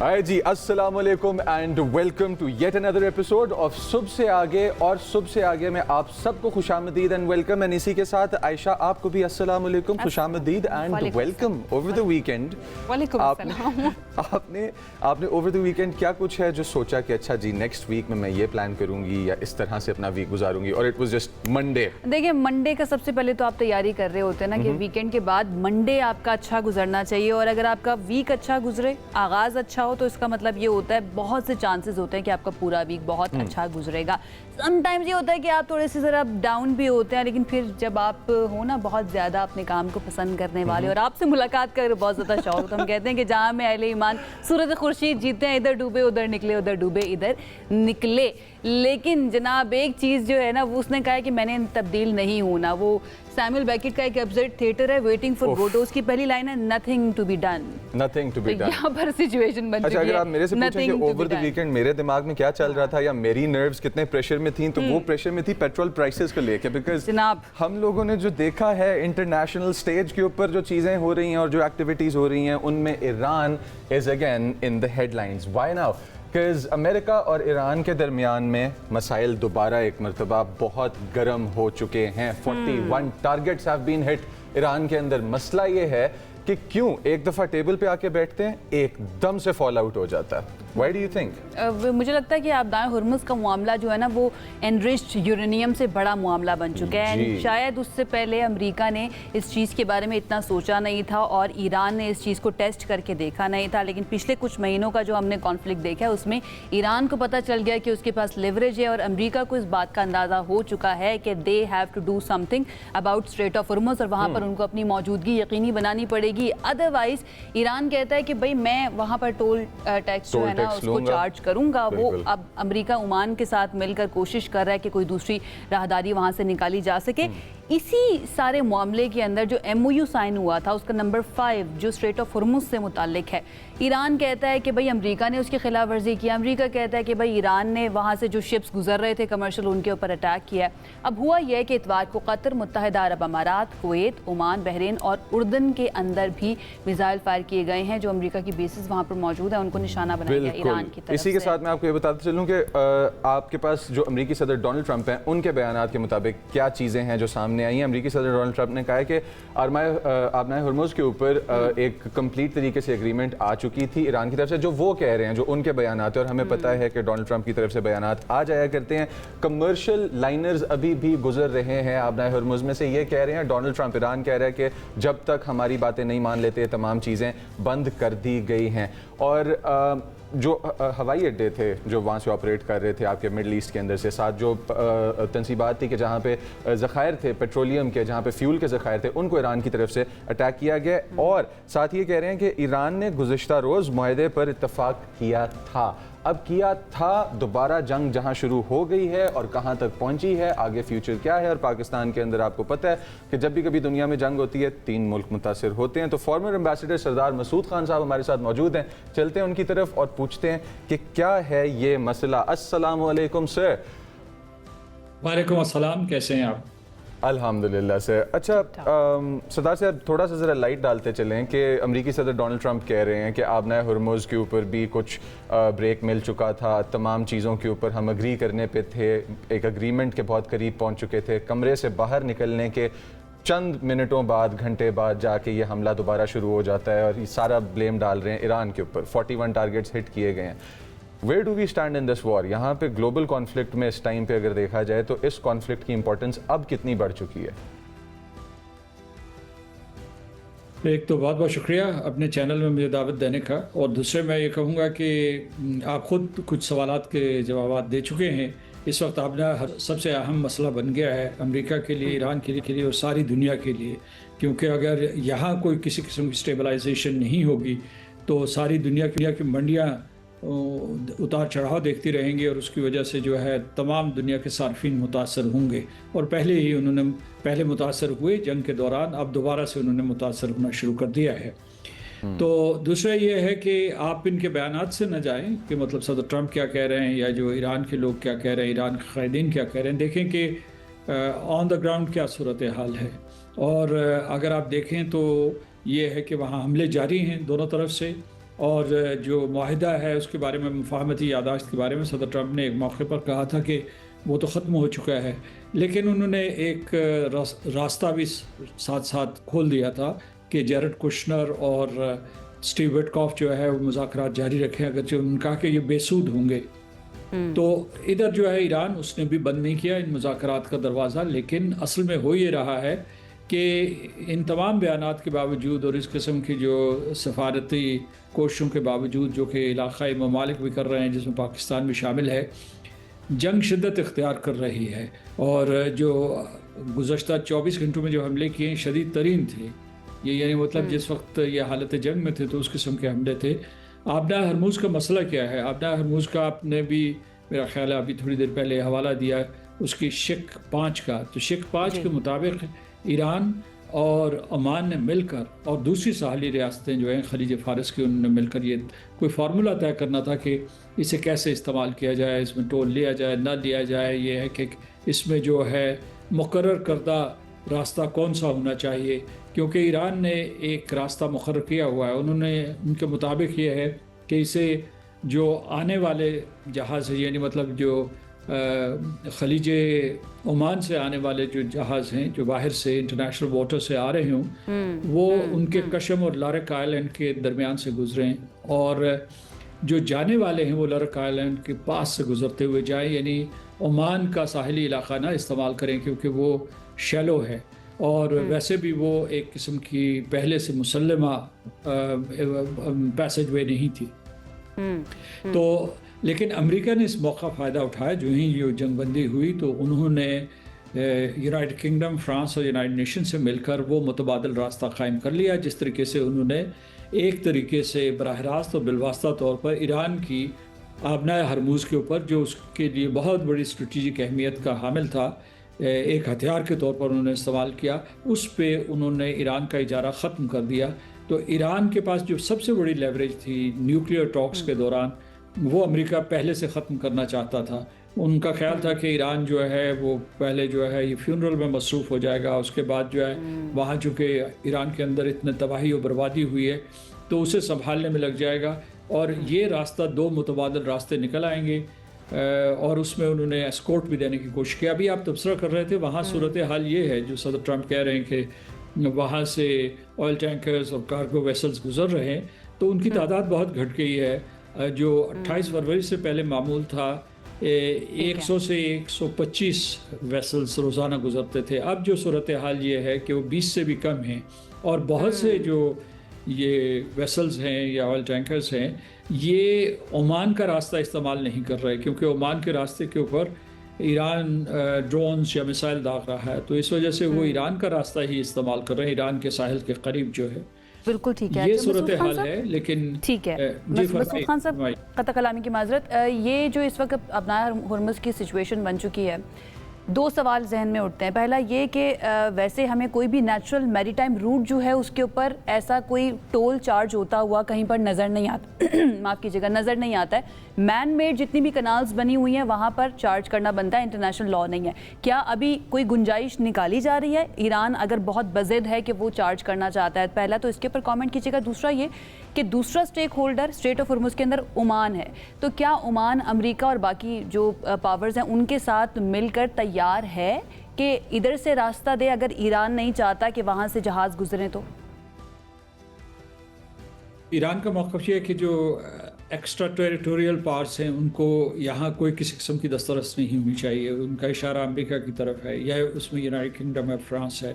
हाय जी, अस्सलाम वालेकुम and welcome to yet another episode of Subah Se आगे। और सुबह से आगे में आप सबको खुशामदीद एंड वेलकम। एंड इसी के साथ आयशा आपको भी अस्सलाम वालेकुम, खुशामदीद and welcome. Over the weekend आपने ओवर द वीकेंड क्या कुछ है जो सोचा कि अच्छा जी नेक्स्ट वीक में मैं ये प्लान करूंगी या इस तरह से अपना वीक गुजारूंगी, और इट वाज जस्ट मंडे? देखिए, मंडे का सबसे पहले तो आप तैयारी कर रहे होते हैं ना कि वीकेंड के बाद मंडे आपका अच्छा गुजरना चाहिए। और अगर आपका वीक अच्छा गुजरे, आगाज अच्छा हो, तो इसका मतलब ये होता है बहुत से चांसेस होते हैं कि आपका पूरा वीक बहुत अच्छा गुजरेगा। समटाइम्स ये होता है कि आप थोड़े से ज़रा डाउन भी होते हैं, लेकिन फिर जब आप हो ना बहुत ज़्यादा अपने काम को पसंद करने वाले और आपसे मुलाकात कर बहुत ज़्यादा शौक, तो हम कहते हैं कि जहाँ में अहले ईमान सूरज खुर्शीद जीते हैं, इधर डूबे उधर निकले, उधर डूबे इधर निकले। लेकिन जनाब एक चीज़ जो है ना, वो उसने कहा है कि मैंने तब्दील नहीं होना। वो सैमुअल बेकेट का एक एब्सर्ड थिएटर है, वेटिंग फॉर गोडो, उसकी पहली लाइन है nothing to be done. Nothing to be done. यहाँ पर सिचुएशन बन चुकी है। अगर आप मेरे से पूछें कि ओवर द वीकेंड मेरे दिमाग में क्या चल रहा था या मेरी नर्व्स कितने प्रेशर में थी, तो वो प्रेशर में थी पेट्रोल प्राइसेस को लेके। बिकॉज जनाब हम लोगों ने जो देखा है इंटरनेशनल स्टेज के ऊपर जो चीज़ें हो रही हैं और जो एक्टिविटीज़ हो रही हैं, उनमें Iran is again in the headlines. Why now? Because America और ईरान के दरमियान में मसाइल दोबारा एक मरतबा बहुत गर्म हो चुके हैं। 41 targets have been hit Iran के अंदर। मसला ये है कि क्यों एक दफ़ा टेबल पे आके बैठते हैं एकदम से फॉल आउट हो जाता है। Why do you think? मुझे लगता है कि आबदान हुर्मुज़ का मामला जो है ना, वो एनरिच्ड यूरेनियम से बड़ा मामला बन चुका है। शायद उससे पहले अमेरिका ने इस चीज़ के बारे में इतना सोचा नहीं था और ईरान ने इस चीज़ को टेस्ट करके देखा नहीं था। लेकिन पिछले कुछ महीनों का जो हमने कॉन्फ्लिक्ट देखा है, उसमें ईरान को पता चल गया कि उसके पास लेवरेज है और अमेरिका को इस बात का अंदाज़ा हो चुका है कि they have to do something about strait of Hormuz, और वहाँ पर उनको अपनी मौजूदगी यकीनी बनानी पड़ेगी। अदरवाइज़ ईरान कहता है कि भाई मैं वहाँ पर टोल टैक्स जो है उसको चार्ज करूंगा। वो अब अमेरिका ओमान के साथ मिलकर कोशिश कर रहा है कि कोई दूसरी राहदारी वहां से निकाली जा सके। इसी सारे मामले के अंदर जो MOU साइन हुआ था, उसका नंबर 5 जो स्ट्रेट ऑफ हुर्मुज़ से मुताल्लिक है, ईरान कहता है कि भाई अमेरिका ने उसकी खिलाफ वर्जी की। अमेरिका कहता है कि भाई ईरान ने वहाँ से जो शिप्स गुजर रहे थे कमर्शियल, उनके ऊपर अटैक किया है। अब हुआ यह कि इतवार को कतर, मुत्तहिदा अरब अमारात, कुवैत, ओमान, बहरीन और उर्दन के अंदर भी मिसाइल फायर किए गए हैं। जो अमेरिका की बेसिस वहाँ पर मौजूद है, उनको निशाना बनाया गया ईरान की तरफ। इसी के साथ मैं आपको ये बताते चलूँ कि आपके पास जो अमेरिकी सदर डोनाल्ड ट्रंप हैं, उनके बयानात के मुताबिक क्या चीज़ें हैं जो सामने आई हैं। अमेरिकी सदर डोनाल्ड ट्रंप ने कहा है कि आबनाए हुर्मुज़ के ऊपर एक कंप्लीट तरीके से एग्रीमेंट आ चुकी थी ईरान की तरफ से, जो वो कह रहे हैं, जो उनके बयानात हैं। और हमें पता है कि डोनाल्ड ट्रंप की तरफ से बयानात आ जाया करते हैं। कमर्शियल लाइनर्स अभी भी गुजर रहे हैं आबनाए हुर्मुज़ में से। ये कह रहे हैं डोनाल्ड ट्रंप, ईरान कह रहा है कि जब तक हमारी बातें नहीं मान लेते तमाम चीज़ें बंद कर दी गई हैं। और जो हवाई अड्डे थे जो वहाँ से ऑपरेट कर रहे थे आपके मिडल ईस्ट के अंदर से, साथ जो तनसीबात थी कि जहाँ पे ज़खायर थे पेट्रोलियम के, जहाँ पे फ्यूल के ज़खायर थे, उनको ईरान की तरफ से अटैक किया गया। और साथ ये कह रहे हैं कि ईरान ने गुज़िश्ता रोज़ मुआहदे पर इत्तफाक किया था। अब किया था, दोबारा जंग जहां शुरू हो गई है और कहां तक पहुंची है, आगे फ्यूचर क्या है। और पाकिस्तान के अंदर आपको पता है कि जब भी कभी दुनिया में जंग होती है 3 मुल्क मुतासिर होते हैं। तो फॉर्मर एम्बेसडर सरदार मसूद खान साहब हमारे साथ मौजूद हैं। चलते हैं उनकी तरफ और पूछते हैं कि क्या है ये मसला। अस्सलाम वालेकुम सर। वालेकुम अस्सलाम, कैसे हैं आप? अल्हम्दुलिल्लाह सर। अच्छा सरदार साहब, थोड़ा सा ज़रा लाइट डालते चलें कि अमेरिकी सदर डोनाल्ड ट्रंप कह रहे हैं कि आबनाए हुर्मुज़ के ऊपर भी कुछ ब्रेक मिल चुका था, तमाम चीज़ों के ऊपर हम अग्री करने पे थे, एक अग्रीमेंट के बहुत करीब पहुंच चुके थे। कमरे से बाहर निकलने के चंद मिनटों बाद, घंटे बाद जाके ये हमला दोबारा शुरू हो जाता है और ये सारा ब्लेम डाल रहे हैं ईरान के ऊपर। 41 टारगेट्स हिट किए गए हैं। Where do we stand in this war? यहाँ पे ग्लोबल कॉन्फ्लिक्ट में इस टाइम पे अगर देखा जाए तो इस कॉन्फ्लिक्ट की इंपॉर्टेंस अब कितनी बढ़ चुकी है? एक तो बहुत बहुत शुक्रिया अपने चैनल में मुझे दावत देने का, और दूसरे मैं ये कहूँगा कि आप ख़ुद कुछ सवालात के जवाब दे चुके हैं। इस वक्त आपने सबसे अहम मसला बन गया है अमेरिका के लिए, ईरान के लिए और सारी दुनिया के लिए। क्योंकि अगर यहाँ कोई किसी किस्म की स्टेबलाइजेशन नहीं होगी तो सारी दुनिया की मंडियाँ उतार चढ़ाव देखती रहेंगी और उसकी वजह से जो है तमाम दुनिया के सार्फिन मुतासर होंगे। और पहले मुतासर हुए जंग के दौरान, अब दोबारा से उन्होंने मुतासर होना शुरू कर दिया है। तो दूसरा ये है कि आप इनके बयानात से न जाएं कि मतलब सदर ट्रंप क्या कह रहे हैं या जो ईरान के लोग क्या कह रहे हैं, ईरान के कायदीन क्या कह रहे हैं। देखें कि ऑन द ग्राउंड क्या सूरत हाल है। और अगर आप देखें तो ये है कि वहाँ हमले जारी हैं दोनों तरफ से, और जो माहिदा है उसके बारे में, मुफाहमती यादाश्त के बारे में सदर ट्रंप ने एक मौके पर कहा था कि वो तो ख़त्म हो चुका है, लेकिन उन्होंने एक रास्ता भी साथ साथ खोल दिया था कि जैरेड कुशनर और स्टीव विटकॉफ जो है वो मुज़ाकरात जारी रखें, अगरचे उन्होंने कहा कि ये बेसूद होंगे। तो इधर जो है ईरान, उसने भी बंद नहीं किया इन मुज़ाकरात का दरवाज़ा, लेकिन असल में हो ये रहा है कि इन तमाम बयानात के बावजूद और इस किस्म की जो सफारती कोशिशों के बावजूद जो कि इलाक़ाई ममालिक भी कर रहे हैं, जिसमें पाकिस्तान भी शामिल है, जंग शिद्दत इख्तियार कर रही है। और जो गुज़श्ता 24 घंटों में जो हमले किए शदीद तरीन थे, ये यानी मतलब जिस वक्त ये हालत जंग में थे तो उस किस्म के हमले थे। आबना हरमुज़ का मसला क्या है? आबना हरमुज़ का आपने भी मेरा ख्याल है अभी थोड़ी देर पहले हवाला दिया उसकी शिक 5 का। तो शिक 5 के मुताबिक ईरान और ओमान ने मिलकर और दूसरी साहली रियासतें जो हैं खलीज फ़ारस की, उन्होंने मिलकर ये कोई फार्मूला तय करना था कि इसे कैसे इस्तेमाल किया जाए, इसमें टोल लिया जाए ना लिया जाए। ये है कि इसमें जो है मुकर्रर करदा रास्ता कौन सा होना चाहिए, क्योंकि ईरान ने एक रास्ता मुकर्रर किया हुआ है। उनके मुताबिक ये है कि इसे जो आने वाले जहाज़ यानी मतलब जो खलीज ओमान से आने वाले जो जहाज़ हैं जो बाहर से इंटरनेशनल वाटर से आ रहे हों, वो उनके कशम और लारक आइलैंड के दरमियान से गुजरें, और जो जाने वाले हैं वो लारक आइलैंड के पास से गुजरते हुए जाएं, यानी ओमान का साहिली इलाका ना इस्तेमाल करें, क्योंकि वो शैलो है और वैसे भी वो एक किस्म की पहले से मुसल्लमा पैसेज वे नहीं थी। तो लेकिन अमेरिका ने इस मौका फ़ायदा उठाया। जो ही ये जंगबंदी हुई तो उन्होंने यूनाइटेड किंगडम, फ्रांस और यूनाइटेड नेशन से मिलकर वो मुतबादल रास्ता कायम कर लिया, जिस तरीके से उन्होंने एक तरीके से बराह रास्त और बिलवास्ता तौर पर ईरान की आबना हरमुज़ के ऊपर, जो उसके लिए बहुत बड़ी स्ट्रेटजिक अहमियत का हामिल था, एक हथियार के तौर पर उन्होंने इस्तेमाल किया। उस पे उन्होंने ईरान का इजारा ख़त्म कर दिया। तो ईरान के पास जो सबसे बड़ी लेवरेज थी न्यूक्लियर टॉक्स के दौरान, वो अमेरिका पहले से ख़त्म करना चाहता था। उनका ख्याल था कि ईरान जो है वो पहले जो है ये फ्यूनरल में मसरूफ़ हो जाएगा, उसके बाद जो है वहाँ चूँकि ईरान के अंदर इतने तबाही और बर्बादी हुई है तो उसे संभालने में लग जाएगा, और ये रास्ता 2 मुतबादल रास्ते निकल आएंगे। और उसमें उन्होंने एस्कॉर्ट भी देने की कोशिश की। अभी आप तबसरा कर रहे थे, वहाँ सूरत हाल ये है जो सदर ट्रंप कह रहे हैं कि वहाँ से ऑयल टैंकर्स और कार्गो वेसल्स गुजर रहे हैं, तो उनकी तादाद बहुत घट गई है। जो 28 फरवरी से पहले मामूल था 100 से 125 वेसल्स रोज़ाना गुजरते थे, अब जो सूरत हाल ये है कि वो 20 से भी कम हैं, और बहुत से जो ये वेसल्स हैं या ऑयल टैंकर्स हैं ये ओमान का रास्ता इस्तेमाल नहीं कर रहे, क्योंकि ओमान के रास्ते के ऊपर ईरान ड्रोन्स या मिसाइल दाग रहा है, तो इस वजह से वो ईरान का रास्ता ही इस्तेमाल कर रहे हैं, ईरान के साहिल के करीब जो है। बिल्कुल ठीक है, ये सूरत हाल है। लेकिन ठीक है मसूद खान साहब, कता कलामी की माजरत, ये जो इस वक्त आबना हरमुज़ की सिचुएशन बन चुकी है, 2 सवाल जहन में उठते हैं। पहला ये कि वैसे हमें कोई भी नेचुरल मैरीटाइम रूट जो है उसके ऊपर ऐसा कोई टोल चार्ज होता हुआ कहीं पर नज़र नहीं आता माफ़ कीजिएगा, नज़र नहीं आता है। मैन मेड जितनी भी कनाल्स बनी हुई हैं वहाँ पर चार्ज करना बनता है, इंटरनेशनल लॉ नहीं है। क्या अभी कोई गुंजाइश निकाली जा रही है? ईरान अगर बहुत बज़िद है कि वो चार्ज करना चाहता है, पहला तो इसके ऊपर कमेंट कीजिएगा। दूसरा ये कि दूसरा stakeholder strait of Hormuz के अंदर ओमान है, तो क्या ओमान अमेरिका और बाकी जो पावर्स हैं उनके साथ मिलकर तैयार है कि इधर से रास्ता दे अगर ईरान नहीं चाहता कि वहाँ से जहाज़ गुजरें? तो ईरान का मौक़िफ़ ये है कि जो एक्स्ट्रा टेरिटोरियल पार्ट्स हैं उनको यहाँ कोई किसी किस्म की दस्तरस नहीं होनी चाहिए। उनका इशारा अमेरिका की तरफ है या उसमें यूनाइटेड किंगडम है, फ्रांस है।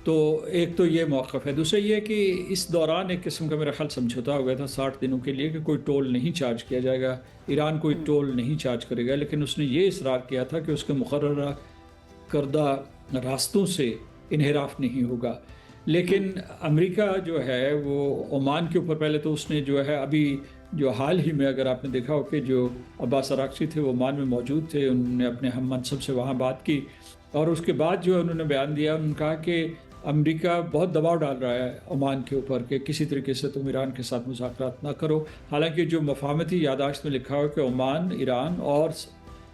तो एक तो ये मौक़िफ़ है। दूसरा ये कि इस दौरान एक किस्म का मेरा ख्याल समझौता हो गया था 60 दिनों के लिए कि कोई टोल नहीं चार्ज किया जाएगा, ईरान कोई टोल नहीं चार्ज करेगा, लेकिन उसने ये इसरार किया था कि उसके मुकर्रर करदा रास्तों से इन्हिराफ नहीं होगा। लेकिन अमेरिका जो है वो ओमान के ऊपर पहले तो उसने जो है अभी जो हाल ही में अगर आपने देखा हो कि जो अब्बास अराक्ची थे वो ओमान में मौजूद थे, उन्होंने अपने हम मनसब से वहाँ बात की, और उसके बाद जो है उन्होंने बयान दिया, उन्होंने कहा कि अमेरिका बहुत दबाव डाल रहा है ओमान के ऊपर कि किसी तरीके से तुम ईरान के साथ मुज़ाकरात ना करो। हालांकि जो मफाहमती यादाश्त में लिखा हो कि ओमान, ईरान और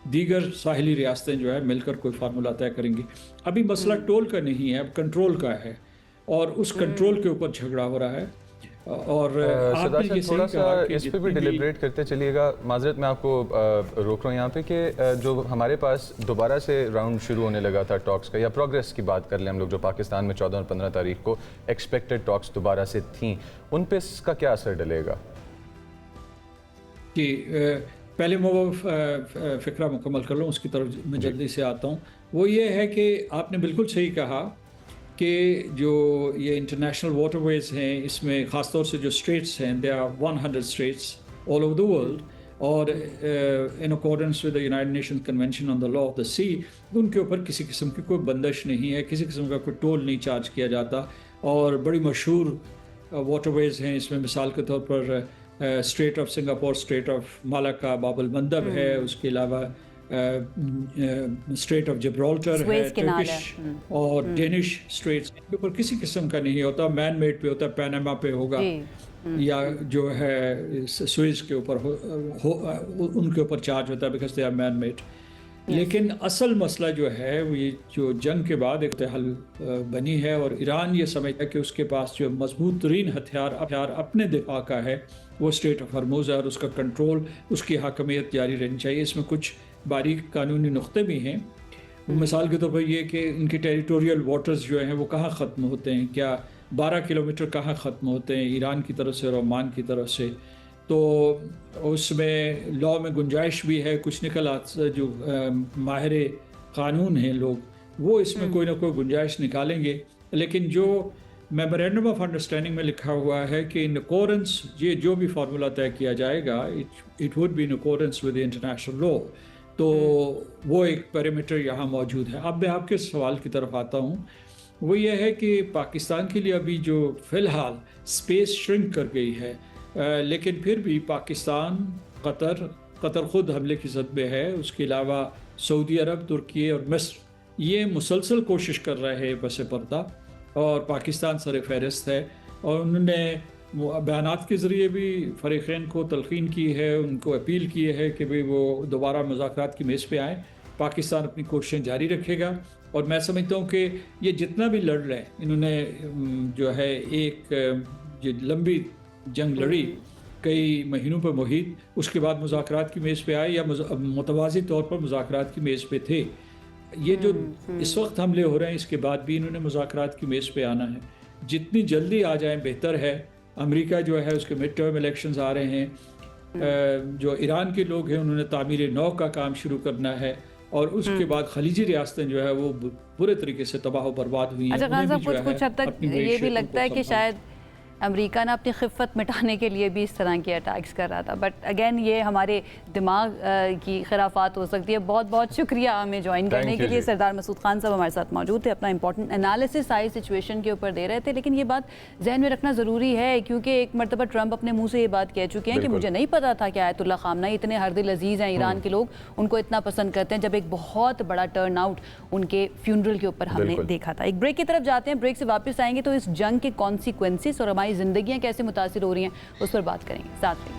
दीगर साहिली रियासतें जो है मिलकर कोई फार्मूला तय करेंगी। अभी मसला टोल का नहीं है, अब कंट्रोल का है, और उस कंट्रोल के ऊपर झगड़ा हो रहा है। और सरदार आपने साहब ये थोड़ा सही सा कहा कि इस पे भी जितनी डिलिब्रेट करते चलिएगा। माजरत मैं आपको रोक रहा हूँ यहाँ पे कि जो हमारे पास दोबारा से राउंड शुरू होने लगा था टॉक्स का, या प्रोग्रेस की बात कर लें हम लोग, जो पाकिस्तान में 14 और 15 तारीख को एक्सपेक्टेड टॉक्स दोबारा से थी, उन पे इसका क्या असर डलेगा? कि पहले मैं वो फ़िक्रा मुकम्मल कर लूँ, उसकी तरफ मैं जल्दी से आता हूँ। वो ये है कि आपने बिल्कुल सही कहा कि जो ये इंटरनेशनल वाटरवेज हैं, इसमें ख़ास तौर से जो स्ट्रेट्स हैं, they are 100 straits all over the world, और in accordance with the United Nation Convention on the Law of the Sea, उनके ऊपर किसी किस्म की कोई बंदिश नहीं है, किसी किस्म का कोई टोल नहीं चार्ज किया जाता। और बड़ी मशहूर वाटरवेज हैं इसमें, मिसाल के तौर पर strait of Singapore, strait of Malacca, बाबुल मंदब है, उसके अलावा स्ट्रेट ऑफ जिब्राल्टर है, टर्किश और डेनिश स्ट्रेट्स के ऊपर किसी किस्म का नहीं होता, मैन मेड पे होता है, पैनामा पे होगा या जो है स्विस के ऊपर उनके ऊपर चार्ज होता है because they are man made. लेकिन असल मसला जो है वो ये जो जंग के बाद एक हल बनी है, और ईरान ये समझता है कि उसके पास जो मजबूत तरीन हथियार अपने दिफा का है वो स्ट्रेट ऑफ हॉर्मुज़ है, और उसका कंट्रोल, उसकी हाकमियत जारी रहनी चाहिए। इसमें कुछ बारीक कानूनी नुक्ते भी हैं। मिसाल के तौर पर ये कि इनके टेरिटोरियल वाटर्स जो हैं वो कहाँ ख़त्म होते हैं, क्या 12 किलोमीटर कहाँ ख़त्म होते हैं ईरान की तरफ से और ओमान की तरफ से, तो उसमें लॉ में गुंजाइश भी है। कुछ निकल जो माहिर कानून हैं लोग, वो इसमें कोई ना कोई गुंजाइश निकालेंगे। लेकिन जो मेमोरेंडम ऑफ अंडरस्टैंडिंग में लिखा हुआ है कि इन अकॉर्डेंस, ये जो भी फार्मूला तय किया जाएगा, it would be in accordance with international law, तो वो एक पैरामीटर यहाँ मौजूद है। अब मैं आपके सवाल की तरफ आता हूँ। वो ये है कि पाकिस्तान के लिए अभी जो फ़िलहाल स्पेस श्रिंक कर गई है, लेकिन फिर भी पाकिस्तान, कतर ख़ुद हमले की ज़द में है, उसके अलावा सऊदी अरब, तुर्की और मिस्र, ये मुसलसल कोशिश कर रहे हैं बस पर्दा, और पाकिस्तान सर फहरिस्त है। और उन्होंने बयानात के ज़रिए भी फ़रीक़ैन को तलक़ीन की है, उनको अपील की है कि भाई वो दोबारा मुज़ाकरात की मेज़ पे आएँ। पाकिस्तान अपनी कोशिशें जारी रखेगा, और मैं समझता हूँ कि ये जितना भी लड़ रहे हैं, इन्होंने जो है एक जो लंबी जंग लड़ी कई महीनों पर मुहित, उसके बाद मुज़ाकरात की मेज़ पे आए, या मुतवाज़ी तौर पर मुज़ाकरात की मेज़ पे थे। ये जो इस वक्त हमले हो रहे हैं, इसके बाद भी इन्होंने मुज़ाकरात की मेज़ पे आना है। जितनी जल्दी आ जाएं बेहतर है। अमेरिका जो है उसके मिड टर्म इलेक्शंस आ रहे हैं। जो ईरान के लोग हैं उन्होंने तामीर नौ का काम शुरू करना है, और उसके बाद खलीजी रियासतें जो है वो बुरे तरीके से तबाह बर्बाद हुई हैं। अच्छा खान साहब, कुछ हद तक ये भी लगता है कि शायद अमेरिका ना अपनी खिफ़त मिटाने के लिए भी इस तरह के अटैक्स कर रहा था, बट अगेन ये हमारे दिमाग की खराफात हो सकती है। बहुत बहुत शुक्रिया हमें ज्वाइन करने के लिए। सरदार मसूद खान साहब हमारे साथ मौजूद थे, अपना इंपॉर्टेंट एनालिसिस सारी सिचुएशन के ऊपर दे रहे थे। लेकिन ये बात जहन में रखना ज़रूरी है, क्योंकि एक मरतबा ट्रंप अपने मुँह से ये बात कह चुके हैं कि मुझे नहीं पता था कि आयतुल्ला ख़ामनेई इतने हरदिल अजीज़ हैं, ईरान के लोग उनको इतना पसंद करते हैं, जब एक बहुत बड़ा टर्न आउट उनके फ्यूनरल के ऊपर हमने देखा था। एक ब्रेक की तरफ जाते हैं, ब्रेक से वापस आएंगे तो इस जंग के कॉन्सिक्वेंसेस और हमारी ज़िंदगियाँ कैसे मुतासिर हो रही हैं उस पर बात करेंगे। साथ में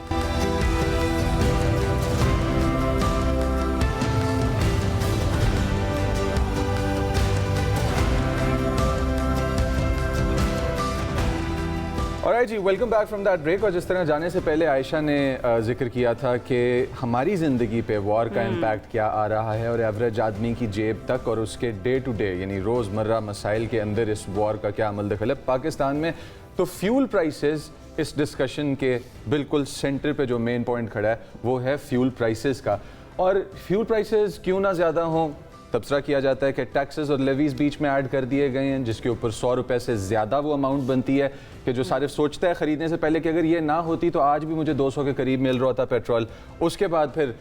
alright ji, welcome back from that break. और जिस तरह जाने से पहले आयशा ने जिक्र किया था कि हमारी ज़िंदगी पे वॉर का इम्पैक्ट क्या आ रहा है, और एवरेज आदमी की जेब तक और उसके डे टू डे यानी रोज़मर्रा मसाइल के अंदर इस वॉर का क्या अमल दखल है पाकिस्तान में। तो फ्यूल प्राइसेस इस डिस्कशन के बिल्कुल सेंटर पे जो मेन पॉइंट खड़ा है वो है फ्यूल प्राइसेस का। और फ्यूल प्राइसेस क्यों ना ज़्यादा हों, तबसरा किया जाता है कि टैक्सेस और लेवीज़ बीच में ऐड कर दिए गए हैं, जिसके ऊपर 100 रुपये से ज़्यादा वो अमाउंट बनती है कि जो सारिफ सोचता है ख़रीदने से पहले कि अगर ये ना होती तो आज भी मुझे 200 के करीब मिल रहा होता पेट्रोल। उसके बाद फिर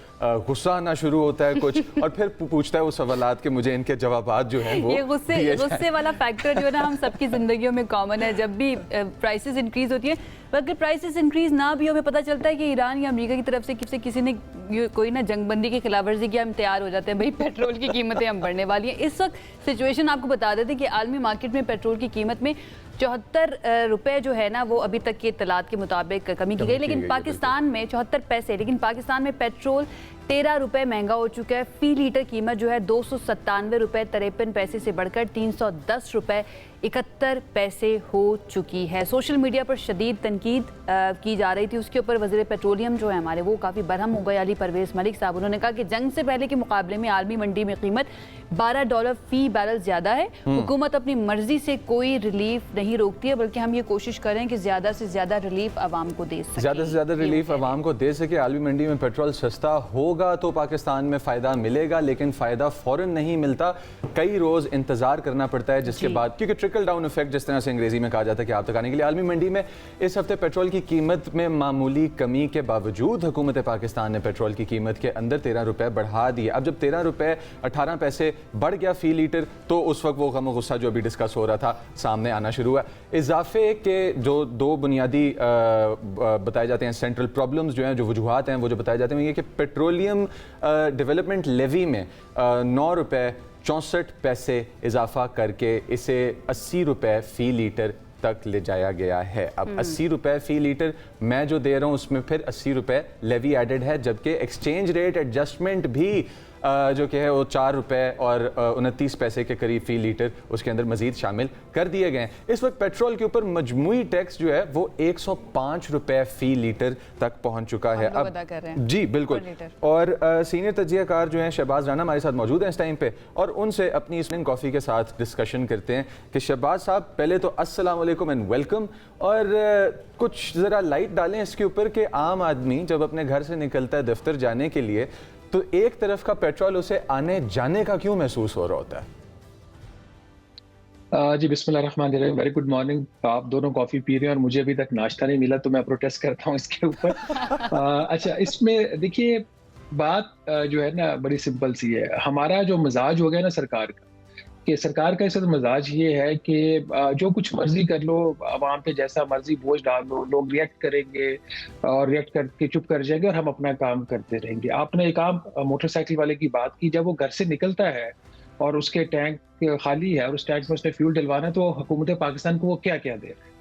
गुस्सा आना शुरू होता है कुछ, और फिर पूछता है वो सवालात कि मुझे इनके जवाबात जो हैं वो ये गुस्से वाला फैक्टर जो है ना हम सबकी ज़िंदगियों में कॉमन है। जब भी प्राइसेस इंक्रीज़ होती है, अगर प्राइसेस इंक्रीज़ ना भी हो, हमें पता चलता है कि ईरान या अमेरिका की तरफ से किसी ने कोई ना जंगबंदी की खिलाफवर्जी की, हम तैयार हो जाते हैं भाई पेट्रोल की कीमतें हम बढ़ने वाली हैं। इस वक्त सिचुएशन आपको बता देते कि आलमी मार्केट में पेट्रोल की कीमत में 74 रुपये जो है ना वो अभी तक के इत्तलात के मुताबिक कमी की गई, लेकिन पाकिस्तान में 74 पैसे, लेकिन पाकिस्तान में पेट्रोल 13 रुपये महंगा हो चुका है। फी लीटर कीमत जो है 297 रुपये 53 पैसे से बढ़कर 310 रुपये 71 पैसे हो चुकी है। सोशल मीडिया पर शदीद तनकीद की जा रही थी, उसके ऊपर वज़ीर पेट्रोलियम जो है हमारे वो काफ़ी बरहम हो गए, अली परवेज़ मलिक साहब। उन्होंने कहा कि जंग से पहले के मुकाबले में आलमी मंडी में कीमत $12 फ़ी बैरल ज़्यादा है। हुकूमत अपनी मर्जी से कोई रिलीफ नहीं रोकती है, बल्कि हम ये कोशिश करें कि ज़्यादा से ज़्यादा रिलीफ आवाम को दे सके। ज़्यादा से ज़्यादा रिलीफ आवाम को दे सके। आलमी मंडी में पेट्रोल सस्ता होगा तो पाकिस्तान में फ़ायदा मिलेगा, लेकिन फ़ायदा फ़ौरन नहीं मिलता, कई रोज़ इंतज़ार करना पड़ता है, जिसके बाद क्योंकि ट्रिकल डाउन इफेक्ट जिस तरह से अंग्रेजी में कहा जाता है कि आप तक आने के लिए। आलमी मंडी में इस हफ्ते पेट्रोल की कीमत में मामूली कमी के बावजूद हुकूमत पाकिस्तान ने पेट्रोल की कीमत के अंदर 13 रुपये बढ़ा दिए। अब जब 13 रुपये 18 पैसे बढ़ गया फ़ी लीटर, तो उस वक्त वो गम और गुस्सा जो अभी डिस्कस हो रहा था सामने आना शुरू हुआ। इजाफे के जो दो बुनियादी बताए जाते हैं सेंट्रल प्रॉब्लम्स जो हैं, जो वजूहात हैं, वो जो बताए जाते हैं ये कि पेट्रोलियम डेवलपमेंट लेवी में 9 रुपये 64 पैसे इजाफा करके इसे 80 रुपये फ़ी लीटर तक ले जाया गया है। अब 80 रुपये फ़ी लीटर मैं जो दे रहा हूँ उसमें फिर 80 रुपये लेवी एडेड है, जबकि एक्सचेंज रेट एडजस्टमेंट भी जो कि है वो 4 रुपये और 29 पैसे के करीब फ़ी लीटर उसके अंदर मज़ीद शामिल कर दिए गए हैं। इस वक्त पेट्रोल के ऊपर मजमूई टैक्स जो है वो 105 रुपये फ़ी लीटर तक पहुंच चुका है। अब जी बिल्कुल, और सीनियर तजियाकार जो हैं शहबाज राना हमारे साथ मौजूद हैं इस टाइम पे, और उनसे अपनी इवनिंग कॉफ़ी के साथ डिस्कशन करते हैं कि शहबाज साहब पहले तो अस्सलाम वालेकुम एंड वेलकम, और कुछ ज़रा लाइट डालें इसके ऊपर कि आम आदमी जब अपने घर से निकलता है दफ्तर जाने के लिए तो एक तरफ का पेट्रोल उसे आने जाने का क्यों महसूस हो रहा होता है? जी बिस्मिल्लाहिर्रहमानिर्रहीम, वेरी गुड मॉर्निंग। आप दोनों कॉफ़ी पी रहे हैं और मुझे अभी तक नाश्ता नहीं मिला, तो मैं प्रोटेस्ट करता हूँ इसके ऊपर। अच्छा, इसमें देखिए बात जो है ना बड़ी सिंपल सी है। हमारा जो मिजाज हो गया ना सरकार का, कि सरकार का इस वक्त मिजाज ये है कि जो कुछ मर्जी कर लो, आवाम पे जैसा मर्जी बोझ डाल दो, लोग रिएक्ट करेंगे और रिएक्ट करके चुप कर जाएंगे और हम अपना काम करते रहेंगे। आपने एक आम मोटरसाइकिल वाले की बात की, जब वो घर से निकलता है और उसके टैंक खाली है और उस टैंक में उसने फ्यूल डलवाना है, तो हुकूमत पाकिस्तान को वो क्या क्या दे रहा है?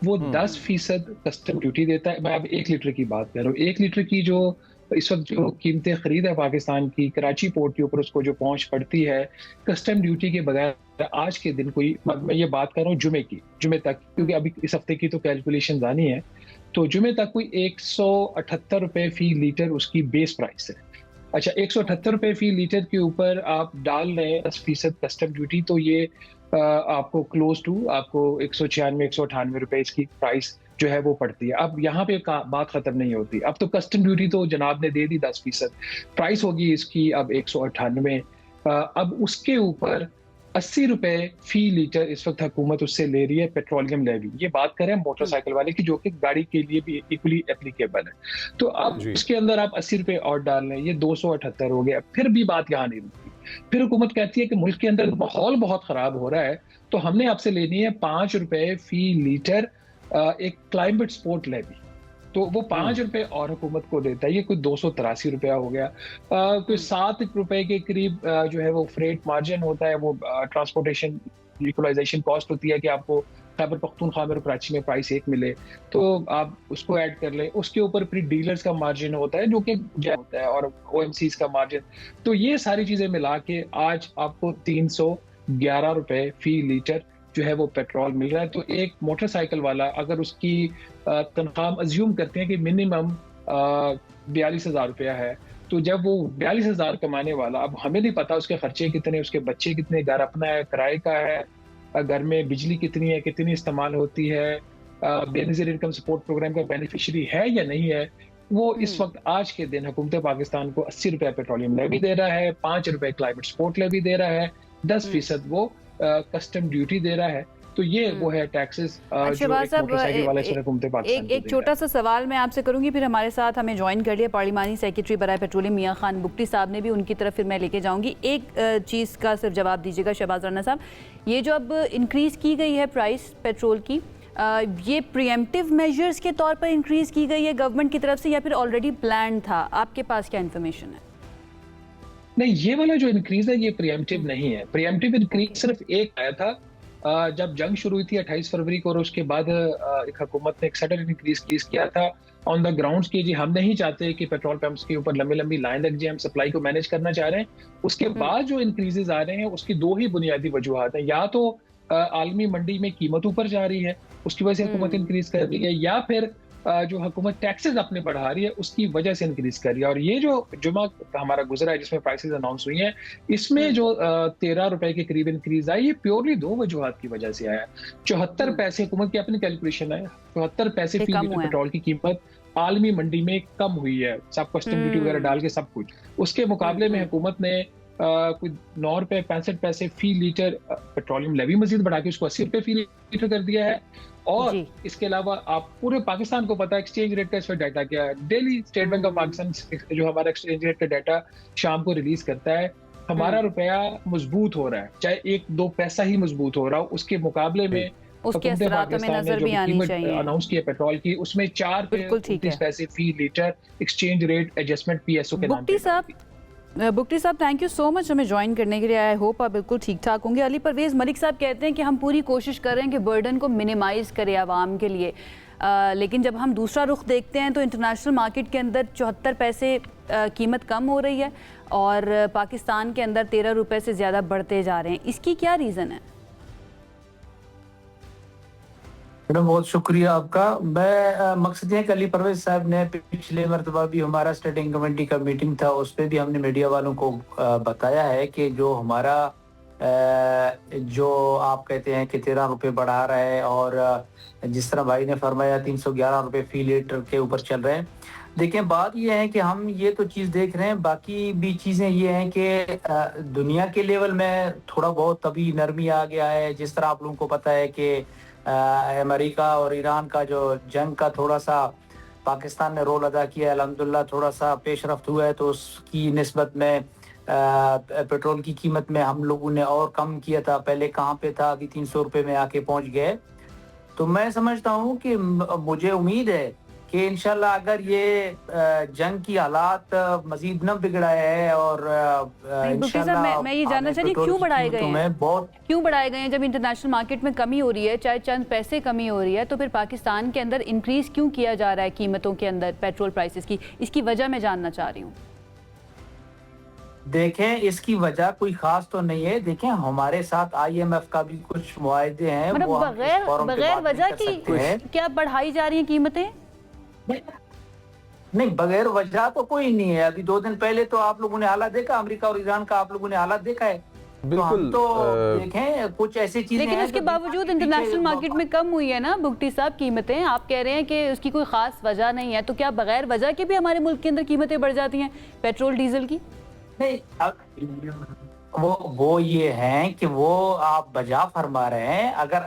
वो 10% कस्टम ड्यूटी देता है। मैं अब 1 लीटर की बात कर रहा हूँ। 1 लीटर की जो इस वक्त जो कीमतें खरीद है पाकिस्तान की, कराची पोर्ट के ऊपर उसको जो पहुंच पड़ती है कस्टम ड्यूटी के बगैर, आज के दिन कोई, मैं ये बात कर रहा हूँ जुमे तक, क्योंकि अभी इस हफ्ते की तो कैलकुलेशन आनी है, तो जुमे तक कोई 178 रुपये फ़ी लीटर उसकी बेस प्राइस है। अच्छा, 178 रुपये फ़ी लीटर के ऊपर आप डाल रहे हैं 10% कस्टम ड्यूटी, तो ये आपको क्लोज टू आपको 196-198 रुपये इसकी प्राइस जो है वो पड़ती है। अब यहाँ पे बात खत्म नहीं होती। अब तो कस्टम ड्यूटी तो जनाब ने दे दी 10%, प्राइस होगी इसकी अब 198। अब उसके ऊपर 80 रुपये फ़ी लीटर इस वक्त हुकूमत उससे ले रही है पेट्रोलियम लेवी। ये बात करें मोटरसाइकिल वाले की, जो कि गाड़ी के लिए भी इक्वली एप्लीकेबल है। तो अब उसके अंदर आप 80 रुपये और डाल लें, ये 278 हो गया। फिर भी बात यहाँ नहीं रुकती। फिर हुकूमत कहती है कि मुल्क के अंदर माहौल बहुत ख़राब हो रहा है, तो हमने आपसे लेनी है 5 रुपये फ़ी लीटर एक क्लाइमेट सपोर्ट लेवी। तो वो 5 रुपये और हुकूमत को देता है, ये कोई 283 रुपया हो गया। कोई 7 रुपये के करीब जो है वो फ्रेट मार्जिन होता है, वो ट्रांसपोर्टेशन इक्वलाइजेशन कॉस्ट होती है कि आपको खैबर पख्तूनख्वा और कराची में प्राइस एक मिले, तो आप उसको ऐड कर लें। उसके ऊपर फिर डीलर्स का मार्जिन होता है जो कि होता है, और OMCs का मार्जिन। तो ये सारी चीज़ें मिला के आज आपको 311 रुपये फ़ी लीटर जो है वो पेट्रोल मिल रहा है। तो एक मोटरसाइकिल वाला अगर उसकी तनख्वाह अज्यूम करते हैं कि मिनिमम 42,000 रुपया है, तो जब वो 42,000 कमाने वाला, अब हमें नहीं पता उसके खर्चे कितने, उसके बच्चे कितने, घर अपना है, किराए का है, घर में बिजली कितनी है, कितनी इस्तेमाल होती है, बेनज़ीर इनकम सपोर्ट प्रोग्राम का बेनिफिशियरी है या नहीं है, वो इस वक्त आज के दिन हुकूमत पाकिस्तान को 80 रुपये पेट्रोलियम लेवी दे रहा है, 5 रुपये क्लाइमेट सपोर्ट लेवी दे रहा है, 10% वो कस्टम ड्यूटी दे रहा है। तो ये वो है टैक्सेस जो मोटरसाइकिल वाले से हुकूमत पाकिस्तान को। एक छोटा सा सवाल मैं आपसे करूंगी, फिर हमारे साथ हमें ज्वाइन कर लिया पार्लिमानी सेक्रेटरी बराए पेट्रोलियम मियां खान बुगटी साहब ने भी, उनकी तरफ फिर मैं लेके जाऊंगी। एक चीज़ का सिर्फ जवाब दीजिएगा शहबाज राना साहब, ये जो अब इंक्रीज़ की गई है प्राइस पेट्रोल की, ये प्रीएम्प्टिव मेजर्स के तौर पर इंक्रीज़ की गई है गवर्नमेंट की तरफ से या फिर ऑलरेडी प्लान था? आपके पास क्या इन्फॉर्मेशन है? नहीं, ये वाला जो इंक्रीज है ये प्रीएम्प्टिव नहीं है। प्रीएम्प्टिव इंक्रीज सिर्फ एक आया था जब जंग शुरू हुई थी 28 फरवरी को और उसके बाद एक हुकूमत ने एक सडन इंक्रीज किया था ऑन द ग्राउंड्स की जी हम नहीं चाहते कि पेट्रोल पंप्स के ऊपर लंबी लंबी लाइन लग जाए, हम सप्लाई को मैनेज करना चाह रहे हैं। उसके बाद जो इंक्रीजेज आ रहे हैं उसकी दो ही बुनियादी वजूहत हैं, या तो आलमी मंडी में कीमत ऊपर जा रही है उसकी वजह से हुकूमत इंक्रीज कर रही है, या फिर जो हुकूमत टैक्सेस अपने बढ़ा रही है उसकी वजह से इंक्रीज कर रही है। और ये जो जुमा हमारा गुजरा है जिसमें प्राइसेस अनाउंस हुई हैं, इसमें जो 13 रुपए के करीब इंक्रीज आई, ये प्योरली दो वजूहत की वजह से आया। 74 पैसे हुकूमत की अपनी कैलकुलेशन है, 74 पैसे फी लीटर पेट्रोल की कीमत आलमी मंडी में कम हुई है, सब कस्टम ड्यूटी वगैरह डाल के सब कुछ। उसके मुकाबले में हुकूमत ने कुछ 9 रुपए 65 पैसे फी लीटर पेट्रोलियम लेवी मजीद बढ़ा के उसको 80 रुपए फी लीटर कर दिया है। और इसके अलावा आप पूरे पाकिस्तान को पता है एक्सचेंज रेट का इस पर डाटा क्या है। Daily state bank of Pakistan जो हमारा एक्सचेंज रेट का डाटा शाम को रिलीज करता है, हमारा रुपया मजबूत हो रहा है, चाहे 1-2 पैसा ही मजबूत हो रहा हो, उसके मुकाबले में उसके असरात में नजर भी आनी चाहिए। अनाउंस किया पेट्रोल की, उसमें 4 पैसे फी litre exchange rate adjustment PSO के नाम पे। बुक्टी साहब थैंक यू सो मच हमें ज्वाइन करने के लिए। आई होप आप बिल्कुल ठीक ठाक होंगे। अली परवेज़ मलिक साहब कहते हैं कि हम पूरी कोशिश कर रहे हैं कि बर्डन को मिनिमाइज़ करें आवाम के लिए, लेकिन जब हम दूसरा रुख देखते हैं तो इंटरनेशनल मार्केट के अंदर 74 पैसे कीमत कम हो रही है और पाकिस्तान के अंदर 13 रुपये से ज़्यादा बढ़ते जा रहे हैं। इसकी क्या रीज़न है? मैडम बहुत शुक्रिया आपका। मैं मकसद है कि अली परवेज साहब ने पिछले मरतबा भी हमारा स्टैंडिंग कमेटी का मीटिंग था, उस पर भी हमने मीडिया वालों को बताया है कि जो हमारा जो आप कहते हैं कि 13 रुपये बढ़ा रहा है और जिस तरह भाई ने फरमाया 311 रुपये फी लीटर के ऊपर चल रहे हैं। देखें बात यह है कि हम ये तो चीज़ देख रहे हैं, बाकी भी चीज़ें ये हैं कि दुनिया के लेवल में थोड़ा बहुत तभी नरमी आ गया है। जिस तरह आप लोगों को पता है कि अमेरिका और ईरान का जो जंग का थोड़ा सा पाकिस्तान ने रोल अदा किया है, अल्हम्दुलिल्लाह थोड़ा सा पेशरफ्त हुआ है, तो उसकी निस्बत में पेट्रोल की कीमत में हम लोगों ने और कम किया था। पहले कहाँ पे था, अभी 300 रुपये में आके पहुंच गए। तो मैं समझता हूँ कि मुझे उम्मीद है कि इंशाल्लाह अगर ये जंग की हालात मजीद न बिगड़ाए है और इंशाल्लाह मैं ये जानना चाहती हूँ क्यों बढ़ाए गए हैं, क्यों बढ़ाए गए हैं? जब इंटरनेशनल मार्केट में कमी हो रही है, चाहे चंद पैसे कमी हो रही है, तो फिर पाकिस्तान के अंदर इंक्रीज क्यों किया जा रहा है कीमतों के अंदर पेट्रोल प्राइसेस की? इसकी वजह मैं जानना चाह रही हूँ। देखें इसकी वजह कोई खास तो नहीं है। देखें हमारे साथ IMF का भी कुछ मुआहदे हैं, मतलब बगैर वजह की क्या बढ़ाई जा रही हैं कीमतें? नहीं, बगैर वजह तो कोई नहीं है। अभी 2 दिन पहले तो आप लोगों ने हालात देखा, अमेरिका और ईरान का आप लोगों ने हालात देखा है। बिल्कुल। तो देखें कुछ ऐसी चीजें लेकिन उसके बावजूद इंटरनेशनल मार्केट में कम हुई है ना बुक्टी साहब कीमतें। आप कह रहे हैं कि उसकी कोई खास वजह नहीं है, तो क्या बगैर वजह के भी हमारे मुल्क के अंदर कीमतें बढ़ जाती हैं पेट्रोल डीजल की? नहीं, वो ये हैं कि वो आप बजा फरमा रहे हैं। अगर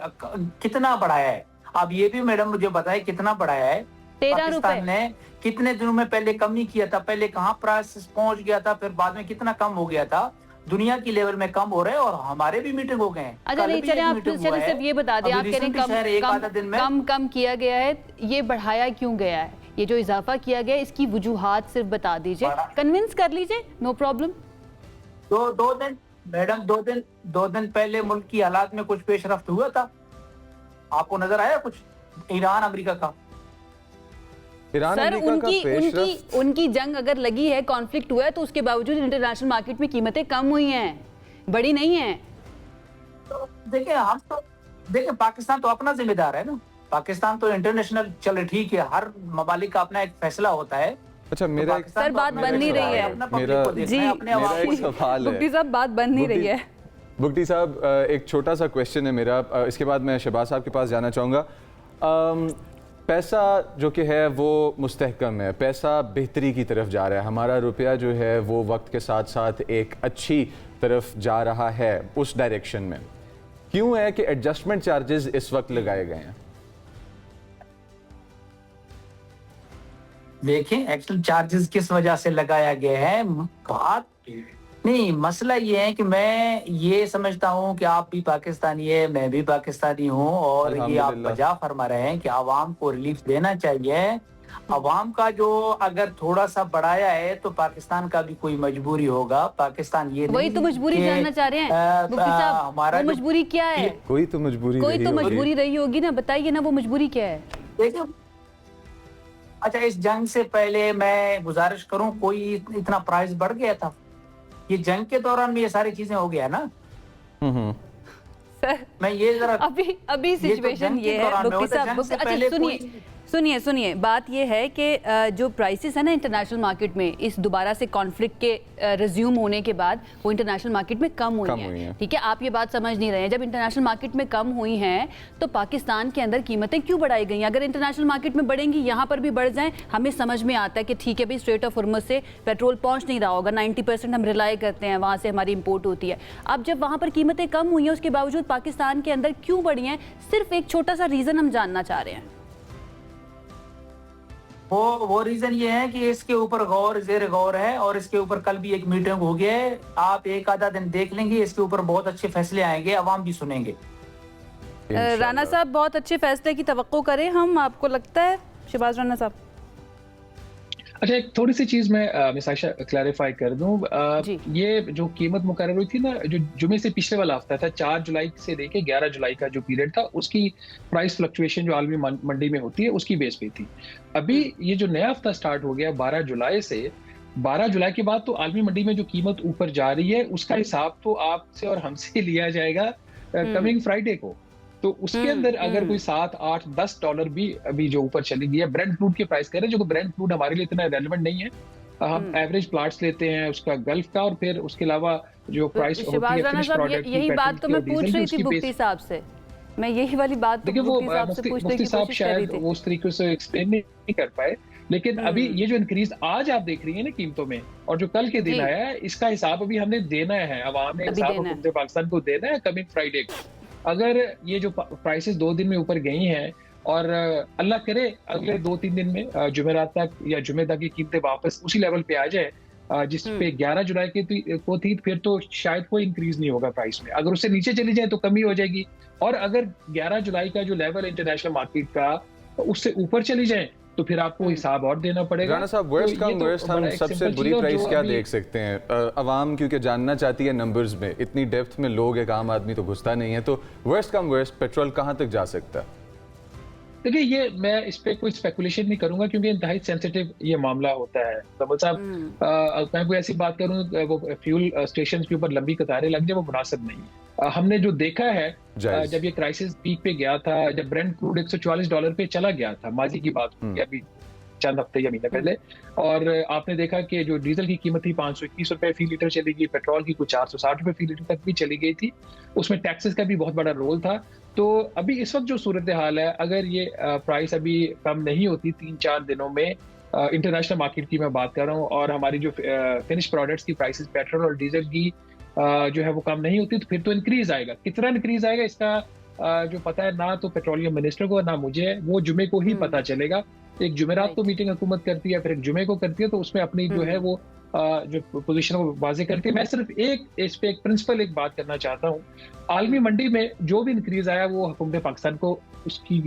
कितना बढ़ाया है, अब ये भी मैडम मुझे बताए कितना बढ़ाया है? 13 रुपए ने कितने दिनों में पहले कम नहीं किया था, पहले कहाँ प्राइस पहुंच गया था, फिर बाद में कितना कम हो गया था। दुनिया की लेवल में कम हो रहे हैं और हमारे भी मीटिंग हो गए हैं। अच्छा नहीं, चले आप सिर्फ ये बता दें, आप कह रहे हैं कम किया गया है, ये बढ़ाया क्यों गया है? ये जो इजाफा किया गया है इसकी वजूहात सिर्फ बता दीजिए, कन्विंस कर लीजिए, नो प्रॉब्लम। दो दिन मैडम, 2 दिन पहले मुल्क की हालात में कुछ पेशरफ्त हुआ था, आपको नजर आया कुछ? ईरान अमेरिका का सर उनकी जंग अगर लगी है, कॉन्फ्लिक्ट हुआ है, तो उसके बावजूद इंटरनेशनल मार्केट में कीमतें कम हुई हैं, बड़ी नहीं है। तो देखिए पाकिस्तान तो अपना जिम्मेदार है ना। पाकिस्तान तो इंटरनेशनल चले ठीक है, हर ममालिक का अपना एक फैसला होता है। अच्छा मेरा सर बात बन नहीं रही है। मेरा एक सवाल है। बुक्टी साहब बात बन नहीं रही है। बुक्टी साहब एक छोटा सा क्वेश्चन है मेरा, इसके बाद मैं शहबाज साहब के पास जाना चाहूँगा। पैसा जो कि है वो मुस्तहकम है, पैसा बेहतरी की तरफ जा रहा है, हमारा रुपया जो है वो वक्त के साथ साथ एक अच्छी तरफ जा रहा है उस डायरेक्शन में। क्यों है कि एडजस्टमेंट चार्जेस इस वक्त लगाए गए हैं? देखें एक्चुअल चार्जेस किस वजह से लगाया गया है। बात नहीं, मसला ये है कि मैं ये समझता हूँ कि आप भी पाकिस्तानी है, मैं भी पाकिस्तानी हूँ, और ये आप अल्हम्दुलिल्लाह। बजा फरमा रहे हैं कि आवाम को रिलीफ देना चाहिए। आवाम का जो अगर थोड़ा सा बढ़ाया है तो पाकिस्तान का भी कोई मजबूरी होगा। पाकिस्तान ये वही नहीं तो मजबूरी कि, जानना चाह रहे हैं मुफ्ती साहब, हमारा वो जो मजबूरी क्या है? कोई तो मजबूरी कोई रही तो होगी। मजबूरी रही होगी ना, बताइए ना वो मजबूरी क्या है? देखिए, अच्छा, इस जंग से पहले मैं गुजारिश करूं, कोई इतना प्राइस बढ़ गया था? ये जंग के दौरान में ये सारी चीजें हो गया ना। सर, मैं ये जरा अभी सिचुएशन ये है मुफ्ती साहब, अच्छा सुनिए, बात ये है कि जो प्राइसेस है ना इंटरनेशनल मार्केट में इस दोबारा से कॉन्फ्लिक्ट के रिज्यूम होने के बाद वो इंटरनेशनल मार्केट में कम हुई हैं। ठीक है, आप ये बात समझ नहीं रहे हैं। जब इंटरनेशनल मार्केट में कम हुई हैं तो पाकिस्तान के अंदर कीमतें क्यों बढ़ाई गई हैं? अगर इंटरनेशनल मार्केट में बढ़ेंगी, यहाँ पर भी बढ़ जाएं, हमें समझ में आता है कि ठीक है भाई, स्ट्रेट ऑफ हॉर्मुज़ से पेट्रोल पहुँच नहीं रहा होगा, 90% हम रिलाई करते हैं, वहाँ से हमारी इम्पोर्ट होती है। अब जब वहाँ पर कीमतें कम हुई हैं उसके बावजूद पाकिस्तान के अंदर क्यों बढ़ी हैं? सिर्फ एक छोटा सा रीज़न हम जानना चाह रहे हैं। वो रीजन ये है कि इसके ऊपर गौर ज़ेर गौर है, और इसके ऊपर कल भी एक मीटिंग हो गया है। आप एक आधा दिन देख लेंगे, इसके ऊपर बहुत अच्छे फैसले आएंगे, अवाम भी सुनेंगे। राना साहब, बहुत अच्छे फैसले की तवक्को करें हम, आपको लगता है? शहबाज राना साहब। अच्छा, एक थोड़ी सी चीज मैं मिस आयशा क्लैरिफाई कर दूं। ये जो कीमत मुकर्रर हुई थी ना, जो जुमे से पिछले वाला हफ्ता था, 4 जुलाई से लेके 11 जुलाई का जो पीरियड था, उसकी प्राइस फ्लक्चुएशन जो आलमी मंडी में होती है उसकी बेस पे थी। अभी ये जो नया हफ्ता स्टार्ट हो गया 12 जुलाई से, 12 जुलाई के बाद तो आलमी मंडी में जो कीमत ऊपर जा रही है उसका हिसाब तो आपसे और हमसे लिया जाएगा कमिंग फ्राइडे को। तो उसके अंदर अगर कोई 7, 8, 10 डॉलर भी अभी जो ऊपर चली गई है, ब्रेंट क्रूड की प्राइस कह रहे हैं, जो ब्रेंट क्रूड हमारे लिए इतना रेलेवेंट नहीं है। हम एवरेज प्लाट्स लेते हैं उसका गल्फ का, और फिर उसके अलावा जो प्राइस होती है फिनिश प्रोडक्ट की, यही बात तो मैं पूछ रही थी मुफ्ती साहब से, मैं यही वाली बात देखिए, वो मुफ्ती साहब शायद वो उस तरीके से एक्सप्लेन नहीं कर पाए। लेकिन अभी ये जो इंक्रीज आज आप देख रही है ना कीमतों में, और जो कल के दिन आया है, इसका हिसाब अभी हमने देना है, अवाम ने हिसाब हुकूमत पाकिस्तान को देना है कमिंग फ्राइडे को। अगर ये जो प्राइसेस 2 दिन में ऊपर गई हैं, और अल्लाह करे अगले 2-3 दिन में जुमेरात तक या जुमे तक की कीमतें वापस उसी लेवल पे आ जाए जिस पे 11 जुलाई को थी, फिर तो शायद कोई इंक्रीज नहीं होगा प्राइस में। अगर उससे नीचे चली जाए तो कमी हो जाएगी, और अगर 11 जुलाई का जो लेवल इंटरनेशनल मार्केट का उससे ऊपर चली जाए तो फिर आपको हिसाब और देना पड़ेगा। राना साहब, वर्स्ट कम वर्स्ट हम सबसे बुरी प्राइस क्या देख सकते हैं? अवाम क्योंकि जानना चाहती है नंबर्स में, इतनी डेप्थ में लोग, एक आम आदमी तो घुसता नहीं है, तो वर्स्ट कम वर्स्ट पेट्रोल कहाँ तक जा सकता है? देखिए, ये मैं इस पे कोई स्पेकुलेशन नहीं करूंगा क्योंकि इंतहाई सेंसिटिव ये मामला होता है। कमल साहब, मैं कोई ऐसी बात करूं वो फ्यूल स्टेशन के ऊपर लंबी कतारें लग जाए, वो मुनासिब नहीं है। हमने जो देखा है जब ये क्राइसिस पीक पे गया था, जब ब्रेंट क्रूड $144 पे चला गया था, माजी की बात होगी, अभी चंद हफ्ते या महीने पहले, और आपने देखा कि जो डीजल की कीमत थी 521 रुपए फी लीटर चली गई, पेट्रोल की कुछ 460 रुपए फी लीटर तक भी चली गई थी। उसमें टैक्सेस का भी बहुत बड़ा रोल था। तो अभी इस वक्त जो सूरत हाल है, अगर ये प्राइस अभी कम नहीं होती 3-4 दिनों में, इंटरनेशनल मार्केट की मैं बात कर रहा हूँ, और हमारी जो फिनिश प्रोडक्ट्स की प्राइसेस पेट्रोल और डीजल की जो है वो कम नहीं होती, तो फिर तो इंक्रीज आएगा। कितना इंक्रीज आएगा इसका जो पता है ना तो पेट्रोलियम मिनिस्टर को ना मुझे, वो जुमे को ही पता चलेगा। एक जुमेरात को मीटिंग हुकूमत करती है, फिर एक जुमे को करती है, तो उसमें अपनी जो है वो जो पोजीशन को वाजे करती है। मैं सिर्फ इस पे एक प्रिंसिपल एक बात करना चाहता हूँ। आलमी मंडी में जो भी इंक्रीज आया वो हुकूमत पाकिस्तान को उसकी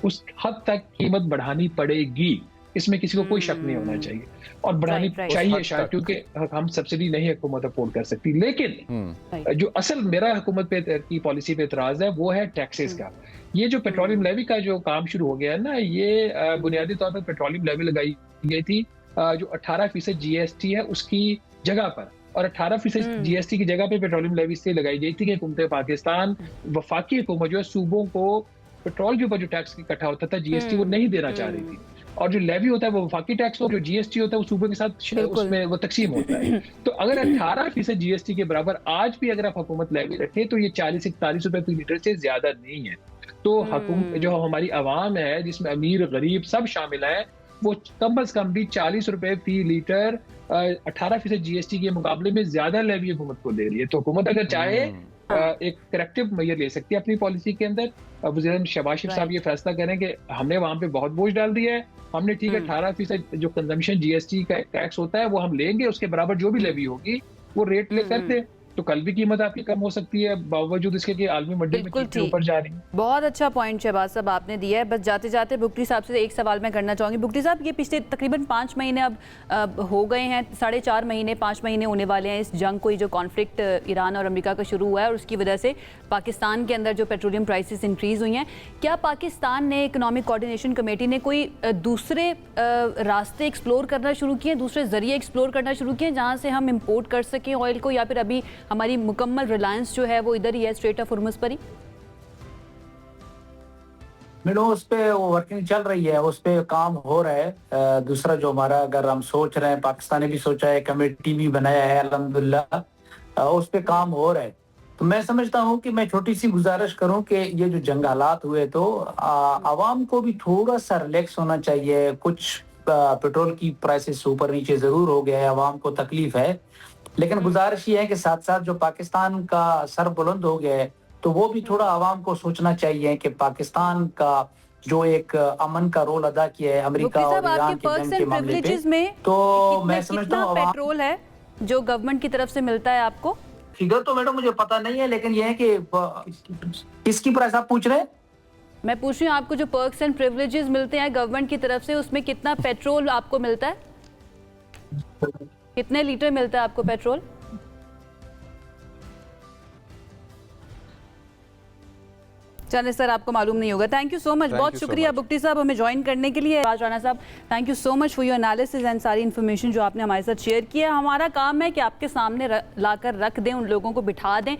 उस हद तक कीमत बढ़ानी पड़ेगी, इसमें किसी को कोई शक नहीं होना चाहिए, और बढ़ानी चाहिए शायद, क्योंकि हम सब्सिडी नहीं हुकूमत अफोर्ड कर सकती। लेकिन जो असल मेरा हुकूमत पे की पॉलिसी पे एतराज है वो है टैक्सेस का। ये जो पेट्रोलियम लेवी का जो काम शुरू हो गया है ना, ये बुनियादी तौर पर पेट्रोलियम लेवी लगाई गई थी जो 18% GST है उसकी जगह पर, और 18% GST की जगह पे पेट्रोलियम लेवी से लगाई गई थी कि हुकूमत पाकिस्तान, वफाकी हुकूमत जो है, सूबों को पेट्रोल के ऊपर जो टैक्स इकट्ठा होता था GST वो नहीं देना चाह रही थी, और जो लेवी होता है वो वफाकी टैक्स हो, जो GST होता है वो सूबे के साथ उसमें वो तकसीम होता है। तो अगर 18% GST के बराबर आज भी अगर आप हुकूमत लेवी रखे तो ये 40-41 रुपए फी लीटर से ज्यादा नहीं है। तो हुकूमत जो हमारी आवाम है, जिसमें अमीर गरीब सब शामिल है, वो कम से कम भी 40 रुपए फी लीटर 18% GST के मुकाबले में ज्यादा लेवी हुकूमत को दे रही है। तो हुकूमत अगर चाहे एक करेक्टिव मेजर ले सकती है अपनी पॉलिसी के अंदर। वज़ीर शहबाज शरीफ साहब ये फैसला करें कि हमने वहां पे बहुत बोझ डाल दिया है, हमने ठीक है 18% जो कंजम्पशन GST का टैक्स होता है वो हम लेंगे, उसके बराबर जो भी लेवी होगी वो रेट ले करते तो कल भी कीमत आपकी कम हो सकती है, बावजूद इसके कि आलमी मंडी में बिल्कुल कीमतें ऊपर जा रही हैं। बहुत अच्छा पॉइंट शहबाज साहब आपने दिया है। बस जाते जाते बुगटी साहब से एक सवाल मैं करना चाहूँगी। बुगटी साहब, ये पिछले तकरीबन 5 महीने अब हो गए हैं, 4.5 महीने 5 महीने होने वाले हैं इस जंग को, जो कॉन्फ्लिक्ट ईरान और अमेरिका का शुरू हुआ है, और उसकी वजह से पाकिस्तान के अंदर जो पेट्रोलियम प्राइसेस इंक्रीज़ हुई हैं। क्या पाकिस्तान ने, इकनॉमिक कोऑर्डिनेशन कमेटी ने कोई दूसरे रास्ते एक्सप्लोर करना शुरू किए, दूसरे ज़रिए एक्सप्लोर करना शुरू किए जहाँ से हम इम्पोर्ट कर सकें ऑयल को, या फिर अभी हमारी मुकम्मल रिलायंस जो है वो इधर ही है, स्ट्रेट ऑफ हुर्मुज़ पर ही? मेडो उस पे वो वर्किंग चल रही है, उस पे काम हो रहा है। दूसरा जो हमारा, अगर हम सोच रहे हैं, पाकिस्तान ने भी सोचा है, कमेटी भी बनाया है, अल्हम्दुलिल्लाह उस पे काम हो रहा है। तो मैं समझता हूँ कि मैं छोटी सी गुजारिश करूँ कि ये जो जंग हालात हुए तो आवाम को भी थोड़ा सा रिलैक्स होना चाहिए। कुछ पेट्रोल की प्राइसेस ऊपर नीचे जरूर हो गया है, आवाम को तकलीफ है, लेकिन गुजारिश ये है कि साथ साथ जो पाकिस्तान का सर बुलंद हो गया है तो वो भी थोड़ा आवाम को सोचना चाहिए कि पाकिस्तान का जो एक अमन का रोल अदा किया है अमेरिका और ईरान के जंग के मामले पे, तो मैं समझता हूँ पेट्रोल है जो गवर्नमेंट की तरफ से मिलता है आपको। फिगर तो मैडम मुझे पता नहीं है, लेकिन ये है कि किसकी प्राइस आप पूछ रहे हैं? मैं पूछ रही हूँ, आपको जो पर्क्स एंड प्रिविलेजेस मिलते हैं गवर्नमेंट की तरफ से, उसमें कितना पेट्रोल आपको मिलता है? कितने लीटर मिलता है आपको पेट्रोल? चलिए सर, आपको मालूम नहीं होगा। थैंक यू सो मच, बहुत शुक्रिया बुगटी साहब हमें ज्वाइन करने के लिए। राज राणा साहब, thank you so much for your analysis and सारी इन्फॉर्मेशन जो आपने हमारे साथ शेयर किया। हमारा काम है कि आपके सामने लाकर रख दें, उन लोगों को बिठा दें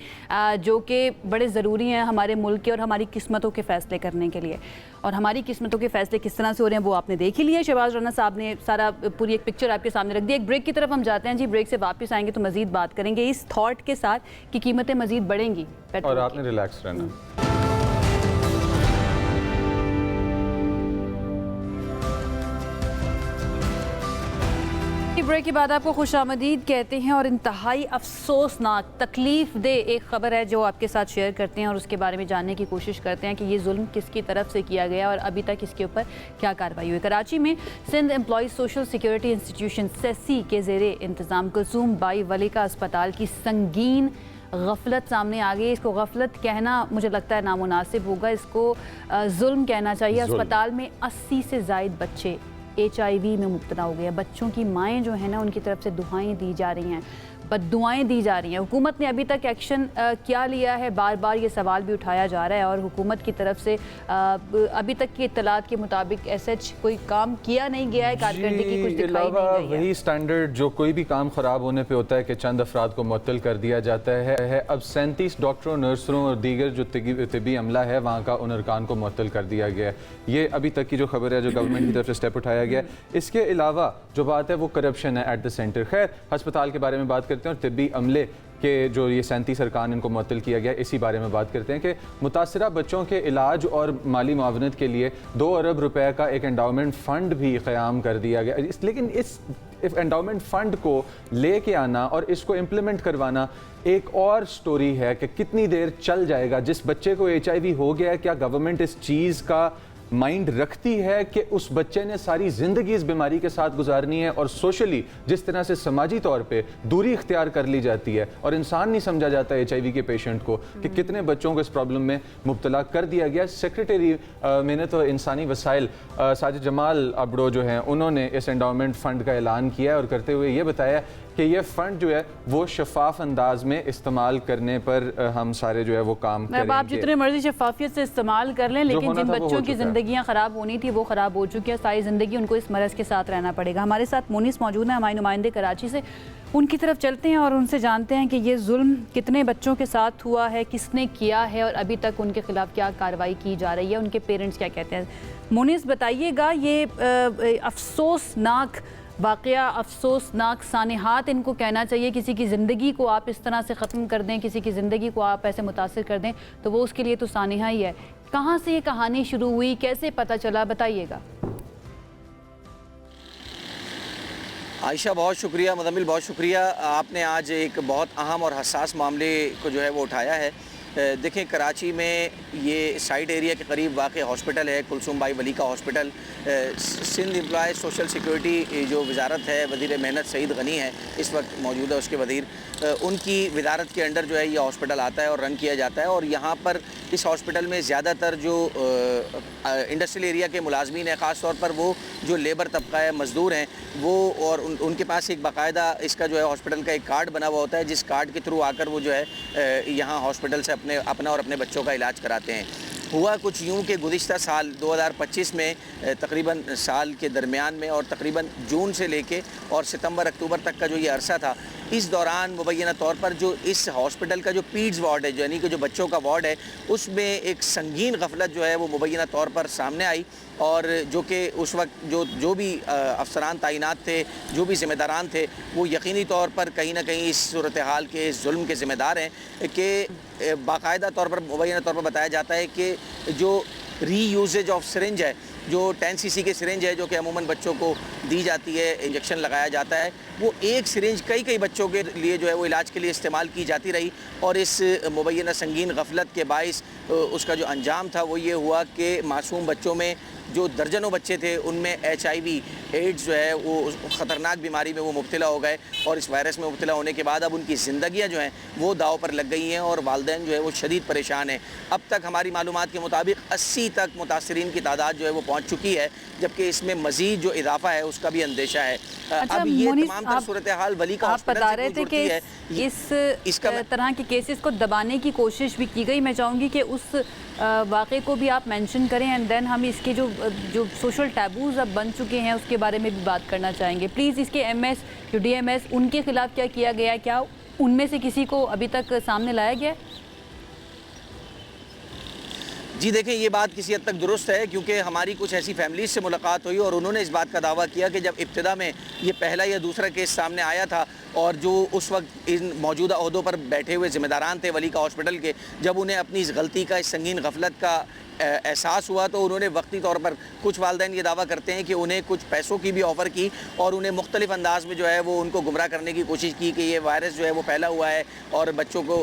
जो कि बड़े ज़रूरी हैं हमारे मुल्क के और हमारी किस्मतों के फ़ैसले करने के लिए। और हमारी किस्मतों के फ़ैसले किस तरह से हो रहे हैं वो आपने देख ही लिया। शहबाज राणा साहब ने सारा पूरी एक पिक्चर आपके सामने रख दी। एक ब्रेक की तरफ हम जाते हैं जी, ब्रेक से वापस आएंगे तो मज़ीद बात करेंगे इस थॉट के साथ कि कीमतें मज़ीद बढ़ेंगी पेट्रोल और आपने रिलैक्स रहना। ब्रेक के बाद आपको खुशामदीद कहते हैं और इंतहाई अफसोसनाक तकलीफ दे एक ख़बर है जो आपके साथ शेयर करते हैं और उसके बारे में जानने की कोशिश करते हैं कि ये जुल्म किसकी तरफ से किया गया और अभी तक इसके ऊपर क्या कार्रवाई हुई। कराची में Sindh employees social security institution SESSI के ज़ेरे इंतज़ाम कुलसूम बाई वलीका अस्पताल की संगीन गफलत सामने आ गई। इसको गफलत कहना मुझे लगता है नामुनासिब होगा, इसको जुल्म कहना चाहिए। अस्पताल में 80 से ज़ायद बच्चे HIV में मुब्तला हो गए। बच्चों की माएँ जो हैं ना, उनकी तरफ से दुआएं दी जा रही हैं, बद्दुआएं दी जा रही हैं। हुकूमत ने अभी तक एक्शन क्या लिया है, बार बार ये सवाल भी उठाया जा रहा है और हुकूमत की तरफ से अभी तक की इत्तलात के मुताबिक SH कोई काम किया नहीं गया है, कारकर्दगी कुछ दिखाई नहीं गई है। वही स्टैंडर्ड जो कोई भी काम ख़राब होने पे होता है कि चंद अफराद को मुअत्तल कर दिया जाता है। अब 37 डॉक्टरों, नर्सरों और दीगर जो तिबी अमला है वहाँ का उन अरकान को मुअत्तल कर दिया गया है। ये अभी तक की जो खबर है जो गवर्नमेंट की तरफ से स्टेप उठाया गया है। इसके अलावा जो बात है वो करप्शन है एट द सेंटर। खैर, अस्पताल के बारे में बात करते हैं और तिब्बी अमले के जो ये 37 अरकान इनको मुअत्तल किया गया, इसी बारे में बात करते हैं कि मुतासरा बच्चों के इलाज और माली मुआवनत के लिए 2 अरब रुपए का एक एंडाउमेंट फ़ंड भी क़याम कर दिया गया। लेकिन इस एंडाउमेंट फ़ंड को लेके आना और इसको इम्प्लीमेंट करवाना एक और स्टोरी है कि कितनी देर चल जाएगा। जिस बच्चे को HIV हो गया है, क्या गवर्नमेंट इस चीज़ का माइंड रखती है कि उस बच्चे ने सारी ज़िंदगी इस बीमारी के साथ गुजारनी है? और सोशली जिस तरह से समाजी तौर पे दूरी इख्तियार कर ली जाती है और इंसान नहीं समझा जाता HIV के पेशेंट को कि कितने बच्चों को इस प्रॉब्लम में मुब्तला कर दिया गया। सेक्रेटरी मैंने तो इंसानी वसाइल साजिद जमाल अबड़ो जो हैं, उन्होंने इस एंडाउमेंट फ़ंड का ऐलान किया और करते हुए ये बताया कि ये फ़ंड जो है वो शफाफ अंदाज में इस्तेमाल करने पर हम सारे जो है वो काम करेंगे। आप जितने मर्जी शफाफियत से इस्तेमाल कर लें, लेकिन जिन बच्चों की ज़िंदगियाँ ख़राब होनी थी वो ख़राब हो चुकी है। सारी ज़िंदगी उनको इस मरज़ के साथ रहना पड़ेगा। हमारे साथ मोनिस मौजूद है, हमारे नुमाइंदे कराची से। उनकी तरफ चलते हैं और उनसे जानते हैं कि ये जुल्म कितने बच्चों के साथ हुआ है, किसने किया है और अभी तक उनके खिलाफ क्या कार्रवाई की जा रही है, उनके पेरेंट्स क्या कहते हैं। मोनिस, बताइएगा, ये अफसोसनाक वाक़या, अफसोसनाक सानिहात इनको कहना चाहिए। किसी की ज़िंदगी को आप इस तरह से ख़त्म कर दें, किसी की ज़िंदगी को आप ऐसे मुतासिर कर दें, तो वो उसके लिए तो सानिहा ही है। कहाँ से ये कहानी शुरू हुई, कैसे पता चला, बताइएगा। आयशा, बहुत शुक्रिया। मुदम्मिल, बहुत शुक्रिया। आपने आज एक बहुत अहम और हसास मामले को जो है वो उठाया है। देखें, कराची में ये साइड एरिया के करीब वाक़ हॉस्पिटल है, Kulsoom Bai Valika hospital. Sindh employ social security जो वजारत है, वज़ीर मेहनत सईद गनी है इस वक्त मौजूद है, उसके वज़ीर, उनकी वजारत के अंडर जो है ये हॉस्पिटल आता है और रन किया जाता है। और यहाँ पर इस हॉस्पिटल में ज़्यादातर जो इंडस्ट्रियल एरिया के मुलाजमीन हैं, ख़ास तौर पर वो जो लेबर तबका है, मज़दूर हैं, वो और उनके पास एक बाकायदा इसका जो है हॉस्पिटल का एक कार्ड बना हुआ होता है, जिस कार्ड के थ्रू आकर वो जो है यहाँ हॉस्पिटल से अपना और अपने बच्चों का इलाज कराते हैं। हुआ कुछ यूँ कि गुज़िश्ता साल 2025 में तकरीबन साल के दरमियान में और तकरीबन जून से लेके और सितंबर अक्टूबर तक का जो ये अरसा था, इस दौरान मुबैना तौर पर जो इस हॉस्पिटल का जो पीड्स वार्ड है, यानी कि जो बच्चों का वार्ड है, उसमें एक संगीन गफलत जो है वो मुबैना तौर पर सामने आई। और जो कि उस वक्त जो भी अफसरान तैनात थे, जो भी ज़िम्मेदारान थे, वो यकीनी तौर पर कहीं ना कहीं इस सूरत हाल के, इस जुल्म के ज़िम्मेदार हैं कि बाकायदा तौर पर मुबैना तौर पर बताया जाता है कि जो री यूजेज ऑफ सिरिंज है, जो 10 सीसी के सिरिंज है जो कि अमूमन बच्चों को दी जाती है, इंजेक्शन लगाया जाता है, वो एक सिरिंज कई बच्चों के लिए जो है वो इलाज के लिए इस्तेमाल की जाती रही। और इस मुबैना संगीन गफलत के बाइस उसका जो अंजाम था वो ये हुआ कि मासूम बच्चों में जो दर्जनों बच्चे थे उनमें HIV एड्स जो है वो ख़तरनाक बीमारी में वो मुब्तला हो गए। और इस वायरस में मुब्तला होने के बाद अब उनकी ज़िंदगियाँ जो हैं वो दाव पर लग गई हैं और वालिदैन जो है वो शदीद परेशान हैं। अब तक हमारी मालूमात के मुताबिक 80 तक मुतासरीन की तादाद जो है वो पहुँच चुकी है, जबकि इसमें मज़ीद जो इजाफा है उसका भी अंदेशा है। अच्छा, अब ये तमाम तर सूरत हाल वली का आप बता रहे थे कि इस तरह के केसेस को दबाने की कोशिश भी की गई। मैं चाहूँगी कि उस वाक़े को भी आप मेंशन करें एंड देन हम इसके जो सोशल टैबूज़ अब बन चुके हैं उसके बारे में भी बात करना चाहेंगे। प्लीज़ इसके MS जो DMS उनके ख़िलाफ़ क्या किया गया है, क्या उनमें से किसी को अभी तक सामने लाया गया है? जी देखें, ये बात किसी हद तक दुरुस्त है, क्योंकि हमारी कुछ ऐसी फैमिलीज़ से मुलाकात हुई और उन्होंने इस बात का दावा किया कि जब इब्तिदा में ये पहला या दूसरा केस सामने आया था और जो उस वक्त इन मौजूदा ओहदों पर बैठे हुए ज़िम्मेदारान थे वली का हॉस्पिटल के, जब उन्हें अपनी इस गलती का, इस संगीन गफलत का एहसास हुआ तो उन्होंने वक्ती तौर पर, कुछ वालिदैन ये दावा करते हैं कि उन्हें कुछ पैसों की भी ऑफ़र की और उन्हें मुख्तलिफ अंदाज में जो है वो उनको गुमराह करने की कोशिश की कि ये वायरस जो है वो फैला हुआ है और बच्चों को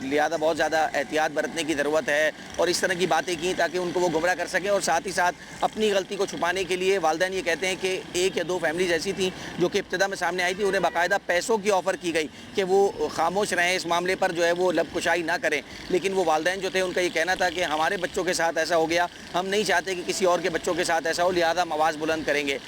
लिहाजा बहुत ज़्यादा एहतियात बरतने की ज़रूरत है और इस तरह की बातें की ताकि उनको वो गुमराह कर सकें। और साथ ही साथ अपनी गलती को छुपाने के लिए वालिदैन ये कहते हैं कि 1 या 2 फैमिलीज़ ऐसी थी जो कि इब्तिदा में सामने आई थी, उन्हें बाकायदा पैसों की ऑफ़र की गई कि वो खामोश रहें, इस मामले पर जो है वो लबकुशाई ना करें। लेकिन वो वालिदैन जो थे उनका ये कहना था कि हमारे बच्चों के साथ ऐसा हो गया, हम नहीं चाहते कि किसी और के बच्चों के साथ ऐसा हो, लिहाजा हम आवाज़ बुलंद करेंगे।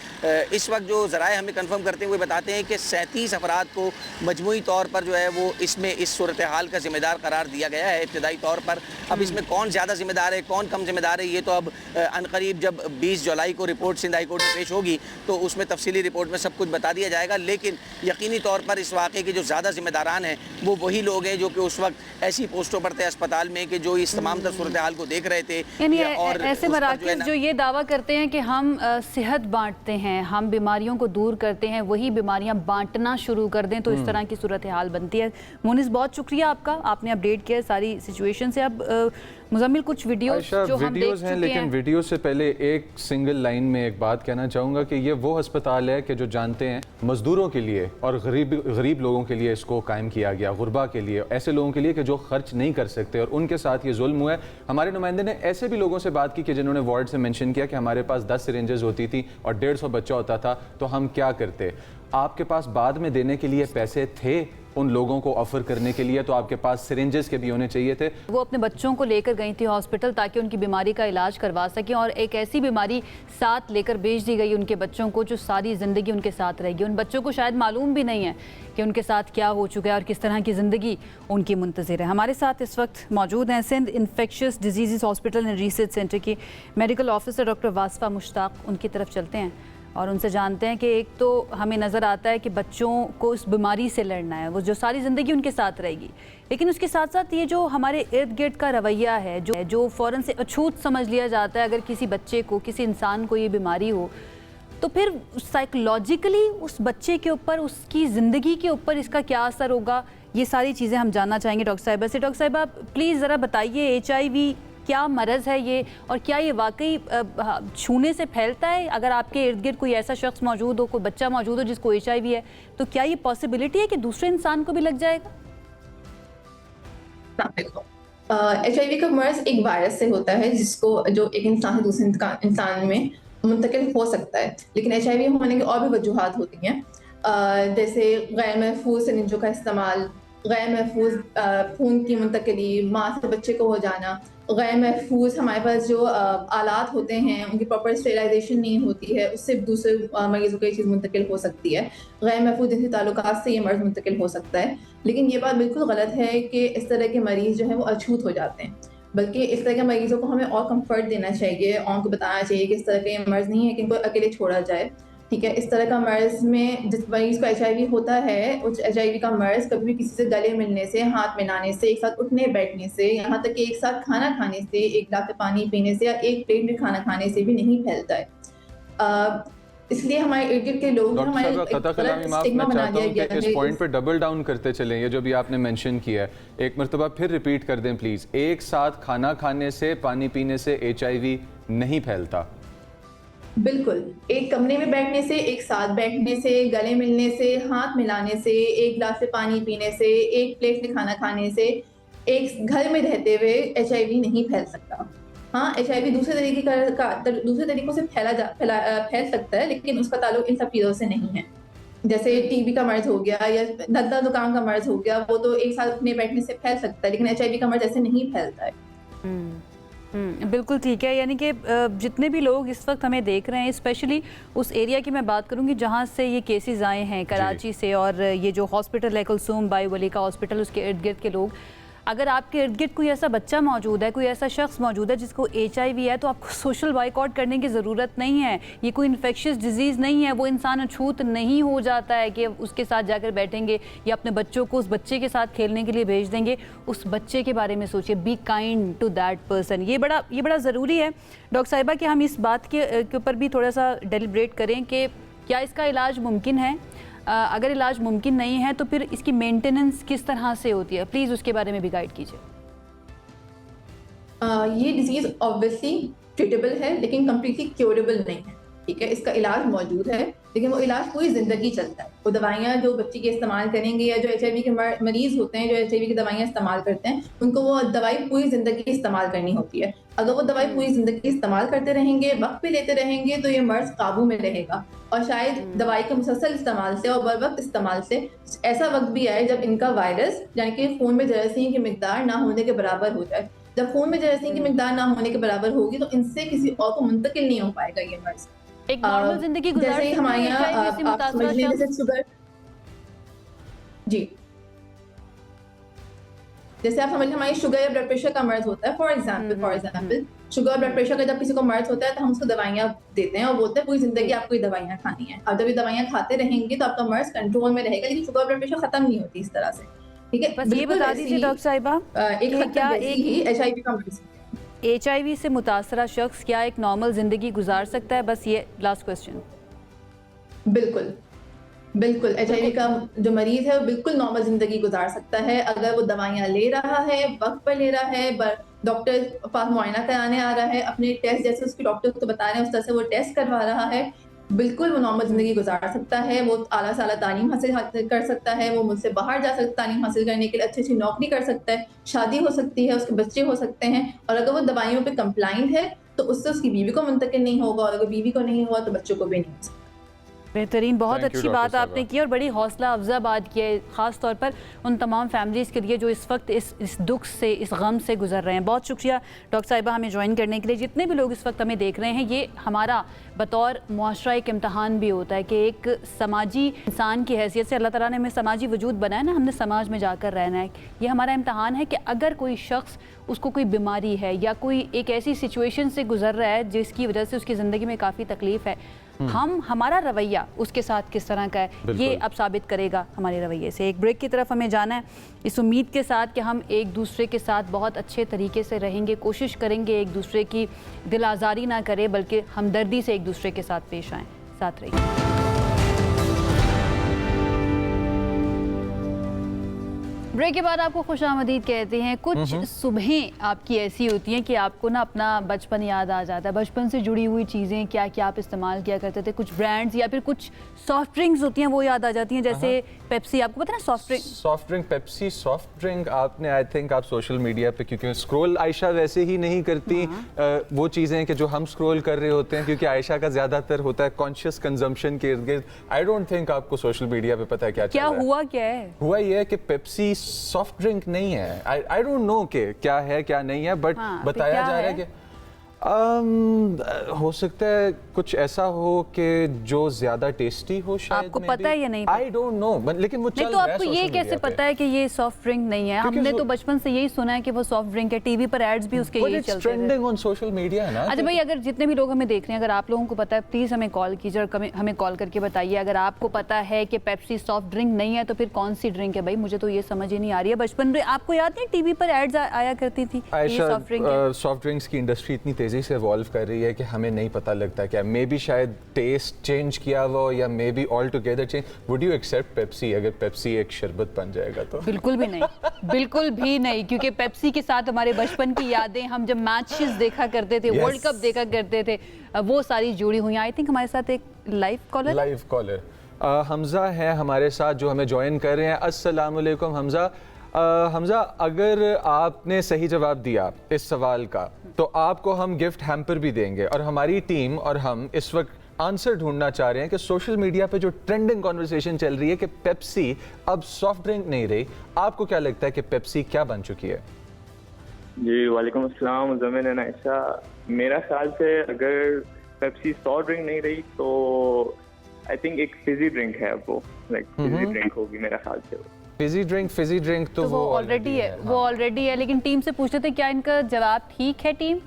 इस वक्त जो ज़राए हमें कंफर्म करते हुए बताते हैं कि 37 अफराद को मजमूई तौर पर जो है वो इसमें इस सूरत हाल का ज़िम्मेदार करार दिया गया है इब्तदाई तौर पर। अब इसमें कौन ज़्यादा ज़िम्मेदार है, कौन कम ज़िम्मेदार है, ये तो अब अनकरीब जब 20 जुलाई को रिपोर्ट सिंध हाई कोर्ट में पेश होगी तो उसमें तफसीली रिपोर्ट में सब कुछ बता दिया जाएगा। लेकिन यकीनी तौर पर इस वाक़े के जो ज़्यादा ज़िम्मेदारान हैं वो वही लोग हैं जो कि उस वक्त ऐसी पोस्टों पर थे अस्पताल में कि जो इस तमाम तर सूरत हाल को देख रहे थे। और ऐसे मराकज़ जो ये दावा करते हैं कि हम सेहत बांटते हैं, हम बीमारियों को दूर करते हैं, वही बीमारियां बांटना शुरू कर दें तो इस तरह की सूरत हाल बनती है। मोनिस, बहुत शुक्रिया आपका, आपने अपडेट किया सारी सिचुएशन से। अब मुजम्मिल कुछ वीडियोस जो हम देख चुके हैं, लेकिन वीडियो से पहले एक सिंगल लाइन में एक बात कहना चाहूँगा कि ये वो अस्पताल है कि जो जानते हैं मज़दूरों के लिए और गरीब लोगों के लिए इसको कायम किया गया, गुरबा के लिए, ऐसे लोगों के लिए कि जो खर्च नहीं कर सकते और उनके साथ ये जुल्म हुआ है। हमारे नुमाइंदे ने ऐसे भी लोगों से बात की कि जिन्होंने वार्ड से मेंशन किया कि हमारे पास 10 सिरिंजेस होती थी और 150 बच्चा होता था तो हम क्या करते। आपके पास बाद में देने के लिए पैसे थे उन लोगों को ऑफर करने के लिए, तो आपके पास सिरिंजेस के भी होने चाहिए थे। वो अपने बच्चों को लेकर गई थी हॉस्पिटल ताकि उनकी बीमारी का इलाज करवा सकें और एक ऐसी बीमारी साथ लेकर भेज दी गई उनके बच्चों को जो सारी ज़िंदगी उनके साथ रहेगी। उन बच्चों को शायद मालूम भी नहीं है कि उनके साथ क्या हो चुका है और किस तरह की ज़िंदगी उनकी मुंतज़िर है। हमारे साथ इस वक्त मौजूद हैं Sindh infectious disease hospital and research centre की medical officer doctor Wasfa Mushtaq. उनकी तरफ चलते हैं और उनसे जानते हैं कि एक तो हमें नज़र आता है कि बच्चों को इस बीमारी से लड़ना है, वो जो सारी ज़िंदगी उनके साथ रहेगी, लेकिन उसके साथ साथ ये जो हमारे इर्द गिर्द का रवैया है जो फ़ौरन से अछूत समझ लिया जाता है, अगर किसी बच्चे को, किसी इंसान को ये बीमारी हो तो फिर साइकोलॉजिकली उस बच्चे के ऊपर, उसकी ज़िंदगी के ऊपर इसका क्या असर होगा, ये सारी चीज़ें हम जानना चाहेंगे डॉक्टर साहिबा से। डॉक्टर साहिबा प्लीज़ ज़रा बताइए, HIV क्या मरज़ है ये और क्या ये वाकई छूने से फैलता है? अगर आपके इर्द गिर्द कोई ऐसा शख्स मौजूद हो, कोई बच्चा मौजूद हो जिसको HIV है, तो क्या ये पॉसिबिलिटी है कि दूसरे इंसान को भी लग जाएगा? HIV का मर्ज एक वायरस से होता है जिसको जो एक इंसान से दूसरे इंसान में मुंतकिल हो सकता है, लेकिन HIV होने की और भी वजूहात होती हैं, जैसे गैर महफूज सिरिंजों का इस्तेमाल, गैर महफूज खून की मुंतकिली, माँ से बच्चे को हो जाना, गैर महफूज हमारे पास जो आलात होते हैं उनकी प्रॉपर स्टेरिलाइजेशन नहीं होती है, उससे दूसरे मरीजों को ये चीज़ मुंतकिल हो सकती है। गैर महफूज जिनसे ताल्लुकात से ये मर्ज मुंतकिल हो सकता है। लेकिन ये बात बिल्कुल गलत है कि इस तरह के मरीज़ जो है वो अछूत हो जाते हैं, बल्कि इस तरह के मरीजों को हमें और कंफर्ट देना चाहिए और उनको बताना चाहिए कि इस तरह का ये मर्ज नहीं है कि इनको अकेले छोड़ा जाए। ठीक है, इस तरह का मर्ज में जिस मरीज को HIV होता है, उस HIV का मर्ज कभी भी किसी से गले मिलने से, हाथ मिलाने से, एक साथ उठने बैठने से, यहाँ तक कि एक साथ खाना खाने से, एक गिलास पानी पीने से या एक प्लेट में खाना खाने से भी नहीं फैलता है। इसलिए हमारे इर्द गिर्द के लोग हमारे स्टिग्मा बना दिया गया है। इस पॉइंट पे डबल डाउन करते चलें, ये जो भी आपने मेंशन किया है, एक मरतबा फिर रिपीट कर दें प्लीज। एक साथ खाना खाने से, पानी पीने से HIV नहीं फैलता? बिल्कुल, एक कमरे में बैठने से, एक साथ बैठने से, गले मिलने से, हाथ मिलाने से, एक गिलास से पानी पीने से, एक प्लेट में खाना खाने से, एक घर में रहते हुए HIV नहीं फैल सकता। हाँ, HIV दूसरे तरीकों से फैल सकता है, लेकिन उसका ताल्लुक इन सब चीज़ों से नहीं है। जैसे TB का मर्ज हो गया या नज़ला ज़ुकाम का मर्ज हो गया, वो तो एक साथ उठने बैठने से फैल सकता है, लेकिन HIV का मर्ज ऐसे नहीं फैलता है। बिल्कुल ठीक है। यानी कि जितने भी लोग इस वक्त हमें देख रहे हैं, स्पेशली उस एरिया की मैं बात करूंगी जहां से ये केसेस आए हैं, कराची से, और ये जो हॉस्पिटल है कुलसूम बाई वली का हॉस्पिटल, उसके इर्द गिर्द के लोग, अगर आपके इर्द गिर्द कोई ऐसा बच्चा मौजूद है, कोई ऐसा शख्स मौजूद है जिसको HIV है, तो आपको सोशल बाइकआउट करने की ज़रूरत नहीं है। ये कोई इन्फेक्शियस डिजीज़ नहीं है, वो इंसान अछूत नहीं हो जाता है कि उसके साथ जाकर बैठेंगे या अपने बच्चों को उस बच्चे के साथ खेलने के लिए भेज देंगे। उस बच्चे के बारे में सोचिए, be kind to that person. ये बड़ा ज़रूरी है डॉक्टर साहिबा कि हम इस बात के ऊपर भी थोड़ा सा डेलिब्रेट करें कि क्या इसका इलाज मुमकिन है। अगर इलाज मुमकिन नहीं है तो फिर इसकी मेंटेनेंस किस तरह से होती है, प्लीज़ उसके बारे में भी गाइड कीजिए। ये डिजीज़ ऑब्वियसली ट्रीटेबल है, लेकिन कम्प्लीटली क्योरेबल नहीं है। ठीक है, इसका इलाज मौजूद है, लेकिन वो इलाज पूरी ज़िंदगी चलता है। वो दवाइयाँ जो बच्चे के इस्तेमाल करेंगे या जो HIV के मरीज़ होते हैं जो HIV की दवाइयाँ इस्तेमाल करते हैं, उनको वो दवाई पूरी ज़िंदगी इस्तेमाल करनी होती है। अगर वो दवाई पूरी ज़िंदगी इस्तेमाल करते रहेंगे, वक्त पे लेते रहेंगे, तो ये मर्ज़ काबू में रहेगा। और शायद दवाई के मुसलसल इस्तेमाल से और बर वक्त इस्तेमाल से ऐसा वक्त भी आए जब इनका वायरस यानी कि खून में जरासीम की मिकदार ना होने के बराबर हो जाए। जब खून में जरासीम की मिकदार ना होने के बराबर होगी तो इनसे किसी और को मुंतकिल नहीं हो पाएगा ये मर्ज़। एक नॉर्मल जिंदगी गुजार जैसे हमारे यहाँ आप समझ लें जैसे शुगर, जी, जैसे आप समझ लें हमारी शुगर या ब्लड प्रेशर का मर्ज होता है। फॉर एग्जाम्पल शुगर और ब्लड प्रेशर का जब किसी को मर्ज होता है तो हम उसको दवाइयाँ देते हैं और बोलते हैं पूरी जिंदगी आपको ये दवाइयाँ खानी है। अब जब ये दवाइयाँ खाते रहेंगे तो आपका मर्ज कंट्रोल में रहेगा, लेकिन शुगर और ब्लड प्रेशर खत्म नहीं होती इस तरह से। ठीक है, बस ये बता दीजिए डॉक्टर साहिबा, HIV का मर्ज HIV से मुतासरा शख्स क्या एक नॉर्मल जिंदगी गुजार सकता है? बस ये लास्ट क्वेश्चन। बिल्कुल HIV का जो मरीज है वो बिल्कुल नॉर्मल जिंदगी गुजार सकता है अगर वो दवाइयाँ ले रहा है, वक्त पर ले रहा है, डॉक्टर के पास मुआयना कराने आ रहा है, अपने टेस्ट जैसे उसके डॉक्टर उसको बता रहे हैं उस तरह से वो टेस्ट करवा रहा है, बिल्कुल वो नॉर्मल ज़िंदगी गुजार सकता है। वो आला साला तालीम हासिल कर सकता है, वो मुझसे बाहर जा सकता है तालीम हासिल करने के लिए, अच्छी नौकरी कर सकता है, शादी हो सकती है, उसके बच्चे हो सकते हैं। और अगर वो दवाइयों पे कंप्लाइंट है तो उससे उसकी बीवी को मुंतकिल नहीं होगा, और अगर बीवी को नहीं हुआ तो बच्चों को भी नहीं हो सकता। बेहतरीन, बहुत अच्छी बात आपने की और बड़ी हौसला अफजा बात की है, ख़ास तौर पर उन तमाम फैमिलीज़ के लिए जो इस वक्त इस दुख से, इस गम से गुजर रहे हैं। बहुत शुक्रिया डॉक्टर साहिबा हमें ज्वाइन करने के लिए। जितने भी लोग इस वक्त हमें देख रहे हैं, ये हमारा बतौर मुआशरा एक इम्तहान भी होता है कि एक समाजी इंसान की हैसियत से अल्लाह ताला ने हमें समाजी वजूद बनाया ना, हमने समाज में जाकर रहना है। ये हमारा इम्तहान है कि अगर कोई शख्स, उसको कोई बीमारी है या कोई एक ऐसी सिचुएशन से गुजर रहा है जिसकी वजह से उसकी ज़िंदगी में काफ़ी तकलीफ़ है, हमारा रवैया उसके साथ किस तरह का है ये अब साबित करेगा हमारे रवैये से। एक ब्रेक की तरफ हमें जाना है, इस उम्मीद के साथ कि हम एक दूसरे के साथ बहुत अच्छे तरीके से रहेंगे, कोशिश करेंगे एक दूसरे की दिल आज़ारी ना करें बल्कि हमदर्दी से एक दूसरे के साथ पेश आएँ। साथ रहिए। ब्रेक के बाद आपको खुशामदीद कहते हैं। कुछ सुबहें आपकी ऐसी होती हैं कि आपको ना अपना बचपन याद आ जाता है, बचपन से जुड़ी हुई चीज़ें क्या क्या आप इस्तेमाल किया करते थे, कुछ ब्रांड्स या फिर कुछ सॉफ्ट ड्रिंक्स होती हैं वो याद आ जाती हैं, जैसे पेप्सी। आपको पता है soft drink Pepsi soft drink आपने आई थिंक आप सोशल मीडिया पे, क्योंकि स्क्रॉल आयशा वैसे ही नहीं करती वो चीज़ें कि जो हम स्क्रॉल कर रहे होते हैं, क्योंकि आयशा का ज़्यादातर होता है कॉन्शियस कंजम्पशन के इर्द गिर्द। आई डोंट थिंक आपको सोशल मीडिया पे पता है क्या चल रहा है। हुआ क्या है? हुआ ये है कि पेप्सी सॉफ्ट ड्रिंक नहीं है। आई डोंट नो कि क्या है क्या नहीं है, बट बताया जा रहा है कि हो सकता है कुछ ऐसा हो कि जो ज्यादा टेस्टी हो शायद। आपको पता है या नहीं? आई डोंट नो, लेकिन वो चल नहीं तो आपको ये कैसे पता है कि ये सॉफ्ट ड्रिंक नहीं है? हमने तो बचपन से यही सुना है कि वो सॉफ्ट ड्रिंक है, टीवी पर एड्स भी उसके यही चलते हैं। ट्रेंडिंग ऑन सोशल मीडिया ना। अच्छा भाई, अगर जितने भी लोग हमें देख रहे हैं, अगर आप लोगों को पता है प्लीज हमें कॉल कीजिए और हमें कॉल करके बताइए अगर आपको पता है कि पेप्सी सॉफ्ट ड्रिंक नहीं है तो फिर कौन सी ड्रिंक है भाई? मुझे तो ये समझ ही नहीं आ रही है। बचपन में आपको याद नहीं टीवी पर एड्स आया करती थी सॉफ्ट ड्रिंक्स की इंडस्ट्री इतनी तेजी से इवॉल्व कर रही है कि हमें नहीं पता लगता क्या मे बी शायद टेस्ट चेंज किया हुआ या maybe altogether change. Would you accept Pepsi अगर पेप्सी एक शरबत बन जाएगा तो? बिल्कुल भी नहीं, बिल्कुल भी नहीं, क्योंकि पेप्सी के साथ हमारे बचपन की यादें, हम जब मैचेस देखा करते थे, वर्ल्ड कप देखा करते थे, वो सारी जुड़ी हुई हैं। आई थिंक हमारे साथ एक लाइव कॉलर हमजा है हमारे साथ जो हमें ज्वाइन कर रहे हैं। अस्सलाम वालेकुम हमजा। हमजा, अगर आपने सही जवाब दिया इस सवाल का तो आपको हम गिफ्ट हैम्पर भी देंगे, और हमारी टीम और हम इस वक्त आंसर ढूंढना चाह रहे हैं कि सोशल मीडिया पे जो ट्रेंडिंग कॉन्वर्सेशन चल रही है कि पेप्सी अब सॉफ्ट ड्रिंक नहीं रही, आपको क्या लगता है कि पेप्सी क्या बन चुकी है? जी वालेकुम अस्सलाम ज़मीन एंड आयशा। मेरा ख्याल से अगर पेप्सी सॉफ्ट ड्रिंक नहीं रही तो आई थिंक एक फिजी ड्रिंक है, वो लाइक फिजी ड्रिंक होगी मेरा ख्याल से। फिजी ड्रिंक तो वो ऑलरेडी है, वो ऑलरेडी है। लेकिन टीम से पूछते थे क्या इनका जवाब ठीक है टीम?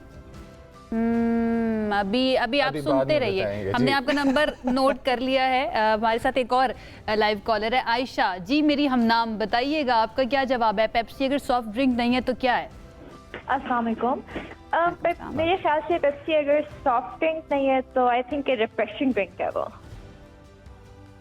अभी आप सुनते रहिए, हमने आपका नंबर नोट कर लिया है। हमारे साथ एक और लाइव कॉलर है आयशा जी। मेरी हम नाम बताइएगा, आपका क्या जवाब है? पेप्सी अगर सॉफ्ट ड्रिंक नहीं है तो क्या है? अस्सलाम वालेकुम। मेरे ख्याल से पेप्सी अगर सॉफ्ट ड्रिंक नहीं है तो आई थिंक रिफ्रेशिंग ड्रिंक है, वो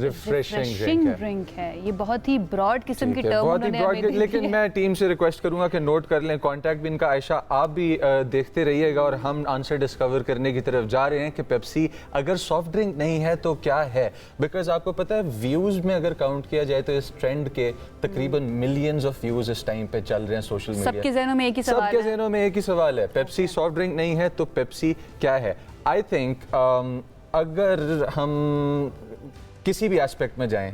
रिफ्रेशिंग ड्रिंक है। ये बहुत ही ब्रॉड किस्म की टर्म उन्होंने हमें दी है। लेकिन मैं टीम से रिक्वेस्ट करूंगा कि नोट कर लें, कांटेक्ट भी इनका। आयशा आप भी देखते रहिएगा और हम आंसर डिस्कवर करने की तरफ जा रहे हैं कि पेप्सी अगर सॉफ्ट ड्रिंक नहीं है तो क्या है। बिकॉज आपको पता है व्यूज में अगर काउंट किया जाए तो इस ट्रेंड के तकरीबन मिलियंस ऑफ व्यूज इस टाइम पे चल रहे हैं सोशल मीडिया। सबके ज़हनों में एक ही सवाल है, पेप्सी सॉफ्ट ड्रिंक नहीं है तो पेप्सी क्या है? आई थिंक अगर हम किसी भी एस्पेक्ट में जाएं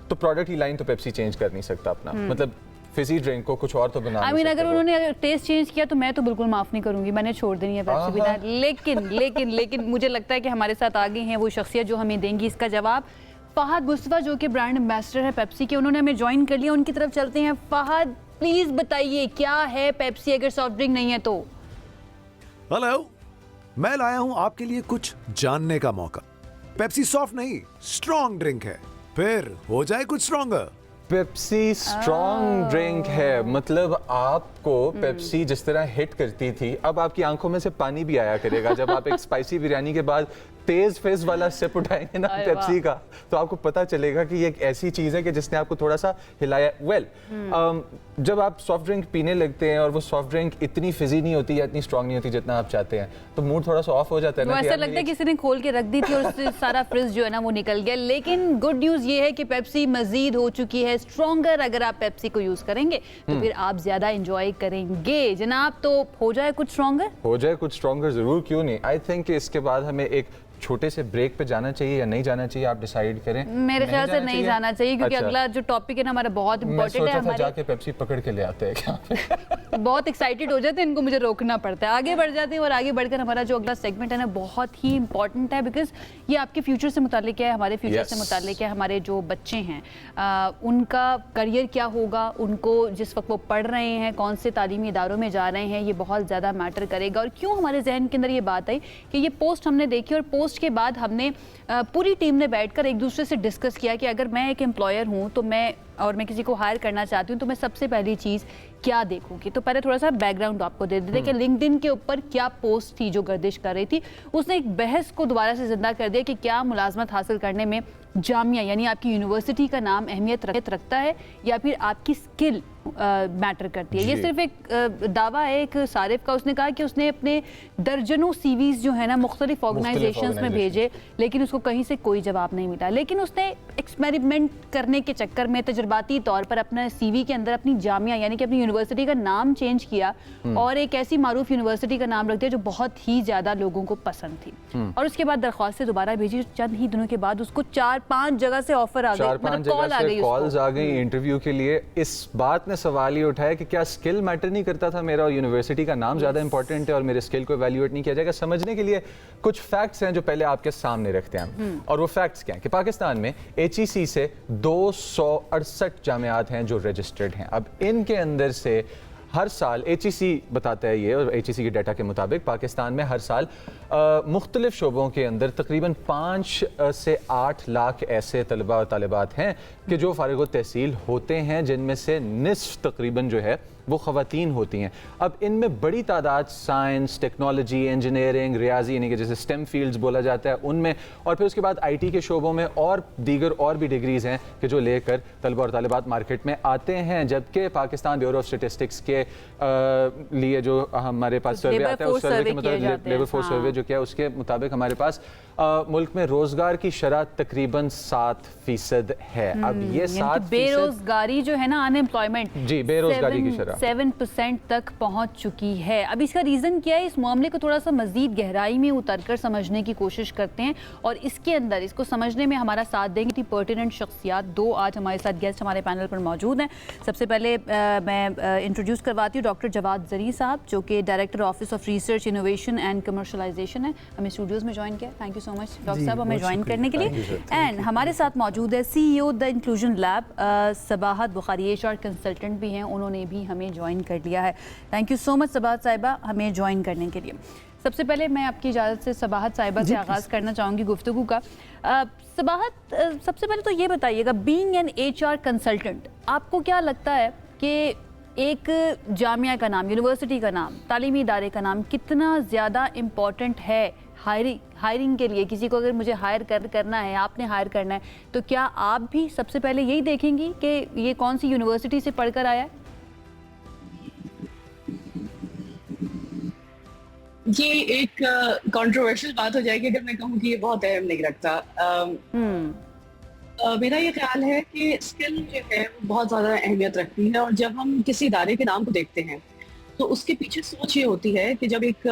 तो प्रोडक्ट की लाइन तो पेप्सी चेंज कर नहीं सकता अपना, मतलब फिजी ड्रिंक को कुछ और तो बना नहीं सकता। अगर उन्होंने टेस्ट चेंज किया तो मैं तो बिल्कुल माफ नहीं करूंगी, मैंने छोड़ देनी है पेप्सी बिना। लेकिन मुझे लगता है कि हमारे साथ आगे हैं वो शख्सियत जो हमें देंगी इसका जवाब। फहद मुस्तफा जो कि ब्रांड एम्बेसडर है पेप्सी के, उन्होंने हमें ज्वाइन कर लिया, उनकी तरफ चलते हैं। फहद प्लीज बताइए क्या है पेप्सी अगर सॉफ्ट ड्रिंक नहीं है तो? हेलो, मैं लाया हूं आपके लिए कुछ जानने का मौका। पेप्सी सॉफ्ट नहीं स्ट्रॉन्ग ड्रिंक है, फिर हो जाए कुछ स्ट्रॉन्गर। पेप्सी स्ट्रॉन्ग ड्रिंक है, मतलब आपको पेप्सी जिस तरह हिट करती थी अब आपकी आंखों में से पानी भी आया करेगा जब आप एक स्पाइसी बिरयानी के बाद तेज फेस वाला सिप उठाएंगे ना पेप्सी का, तो आपको पता चलेगा कि ये एक ऐसी चीज है कि जिसने आपको थोड़ा सा हिलाया। जब आप सॉफ्ट ड्रिंक पीने लगते हैं और वो सॉफ्ट ड्रिंक इतनी फिजी नहीं होती या इतनी स्ट्रॉन्ग नहीं होती जितना आप चाहते हैं, तो मूड थोड़ा सा ऑफ हो जाता है ना। ऐसा लगता है किसी ने खोल के रख दी थी और उससे सारा फ्रिज जो है ना वो निकल गया। लेकिन गुड न्यूज ये है कि पेप्सी मजीद हो चुकी है स्ट्रॉन्गर। अगर आप पेप्सी को यूज करेंगे तो फिर आप ज्यादा एंजॉय करेंगे जनाब। तो हो जाए कुछ स्ट्रॉन्गर, जरूर, क्यों नहीं। आई थिंक इसके बाद हमें एक छोटे से ब्रेक पे जाना चाहिए या नहीं जाना चाहिए, आप डिसाइड करें। मेरे ख्याल से नहीं जाना चाहिए क्योंकि अगला जो टॉपिक है ना हमारा बहुत इंपॉर्टेंट है। हमारे जाके पेप्सी पकड़ के ले आते हैं क्या? बहुत एक्साइटेड हो जाते हैं, इनको मुझे रोकना पड़ता है। आगे बढ़ जाते हैं और आगे बढ़कर हमारा जो अगला सेगमेंट है ना बहुत ही इंपॉर्टेंट है, बिकॉज ये आपके फ्यूचर से मुताल्लिक है, हमारे फ्यूचर से मुताल्लिक है। हमारे जो बच्चे हैं उनका करियर क्या होगा, उनको जिस वक्त वो पढ़ रहे हैं कौन से तालीमी इदारों में जा रहे हैं, ये बहुत ज़्यादा मैटर करेगा। और क्यों हमारे जहन के अंदर ये बात आई कि ये पोस्ट हमने देखी और पोस्ट के बाद हमने पूरी टीम ने बैठकर एक दूसरे से डिस्कस किया कि अगर मैं एक एम्प्लॉयर हूं तो मैं किसी को हायर करना चाहती हूं तो मैं सबसे पहली चीज़ क्या देखूंगी। तो पहले थोड़ा सा बैकग्राउंड आपको दे देते कि लिंक्डइन के ऊपर क्या पोस्ट थी जो गर्दिश कर रही थी। उसने एक बहस को दोबारा से जिंदा कर दिया कि क्या मुलाजमत हासिल करने में जामिया यानी आपकी यूनिवर्सिटी का नाम अहमियत रखता है या फिर आपकी स्किल मैटर करती है। ये सिर्फ एक दावा है एक सारिफ का, उसने कहा कि उसने अपने दर्जनों सीवीज जो है ना मुख्तलिफ ऑर्गेनाइजेशंस में भेजे, लेकिन उसको कहीं से कोई जवाब नहीं मिला। लेकिन उसने एक्सपेरिमेंट करने के चक्कर में तजुर्बाती तौर पर अपने सीवी के अंदर अपनी जामिया यानी कि अपनी यूनिवर्सिटी का नाम चेंज किया और एक ऐसी मारूफ यूनिवर्सिटी का नाम रख दिया जो बहुत ही ज़्यादा लोगों को पसंद थी, और उसके बाद दरख्वास्त दोबारा भेजी। चंद ही दिनों के बाद उसको 4-5 जगह से ऑफर आ गई, मतलब कॉल्स आ गई इंटरव्यू के लिए। इस बात ने सवाल ही उठाया कि क्या स्किल मैटर नहीं करता था, मेरा यूनिवर्सिटी का नाम ज़्यादा इंपॉर्टेंट है और मेरे स्किल को इवैल्यूएट नहीं किया जाएगा। समझने के लिए कुछ फैक्ट्स हैं जो पहले आपके सामने रखते हैं, और वो फैक्ट्स क्या हैं कि पाकिस्तान में HEC से 268 जामियात हैं जो रजिस्टर्ड हैं। अब इनके अंदर से हर साल HEC बताता है ये, और HEC के डाटा के मुताबिक पाकिस्तान में हर साल मुख्तलिफ शोबों के अंदर तकरीबन 5 से 8 लाख ऐसे तलबा और तालिबात हैं कि जो फारिग तहसील होते हैं, जिनमें से निस्फ तकरीबन जो है वो ख़वातीन होती हैं। अब इनमें बड़ी तादाद साइंस, टेक्नोलॉजी, इंजीनियरिंग, रियाजी यानी कि जैसे स्टेम फील्ड्स बोला जाता है उनमें, और फिर उसके बाद IT के शोबों में और दीगर और भी डिग्रीज़ हैं कि जो लेकर तलबा और तालिबात मार्केट में आते हैं। जबकि पाकिस्तान ब्यूरो ऑफ स्टेटिस्टिक्स के लिए जो हमारे पास सर्वे आता है, उस सर्वे के मतलब लेबर फोर्स सर्वे जो किया, उसके मुताबिक हमारे पास मुल्क में रोजगार की शरह तकरीबन 7% है। अब ये 7% बेरोजगारी जो है ना, अनएम्प्लॉयमेंट जी, बेरोजगारी की शरह 7% तक पहुंच चुकी है। अब इसका रीज़न क्या है, इस मामले को थोड़ा सा मजीद गहराई में उतरकर समझने की कोशिश करते हैं, और इसके अंदर इसको समझने में हमारा साथ देंगे पर्टिनेंट शख्सियात। 2 आज हमारे साथ गेस्ट हमारे पैनल पर मौजूद हैं। सबसे पहले मैं इंट्रोड्यूस करवाती हूँ डॉक्टर जवाद ज़री साहब, जो कि director office of research, innovation and commercialisation है, हमें स्टूडियोज़ में ज्वाइन किया। Thank you so much doctor साहब हमें ज्वाइन करने के लिए। एंड हमारे साथ मौजूद है CEO the inclusion lab Sabahat Bukhari, HR consultant भी हैं, उन्होंने भी हमें ज्वाइन कर लिया है। Thank you so much Sabahat साहिबा हमें ज्वाइन करने के लिए। सबसे पहले मैं आपकी इजाज़त से सबाहत साहिबा से आगाज़ करना चाहूँगी गुफ्तगू का। सबाहत, सबसे पहले तो ये बताइएगा, बीइंग एन HR कंसल्टेंट, आपको क्या लगता है कि एक जामिया का नाम, यूनिवर्सिटी का नाम, तालीमी इदारे का नाम कितना ज़्यादा इम्पॉर्टेंट है हायरिंग के लिए? किसी को अगर मुझे हायर करना है, आपने हायर करना है, तो क्या आप भी सबसे पहले यही देखेंगी कि ये कौन सी यूनिवर्सिटी से पढ़कर आया है? ये एक कंट्रोवर्शियल बात हो जाएगी अगर मैं कहूँ कि ये बहुत अहम नहीं रखता। मेरा ये ख्याल है कि स्किल जो है वो बहुत ज़्यादा अहमियत रखती है, और जब हम किसी इदारे के नाम को देखते हैं तो उसके पीछे सोच ये होती है कि जब एक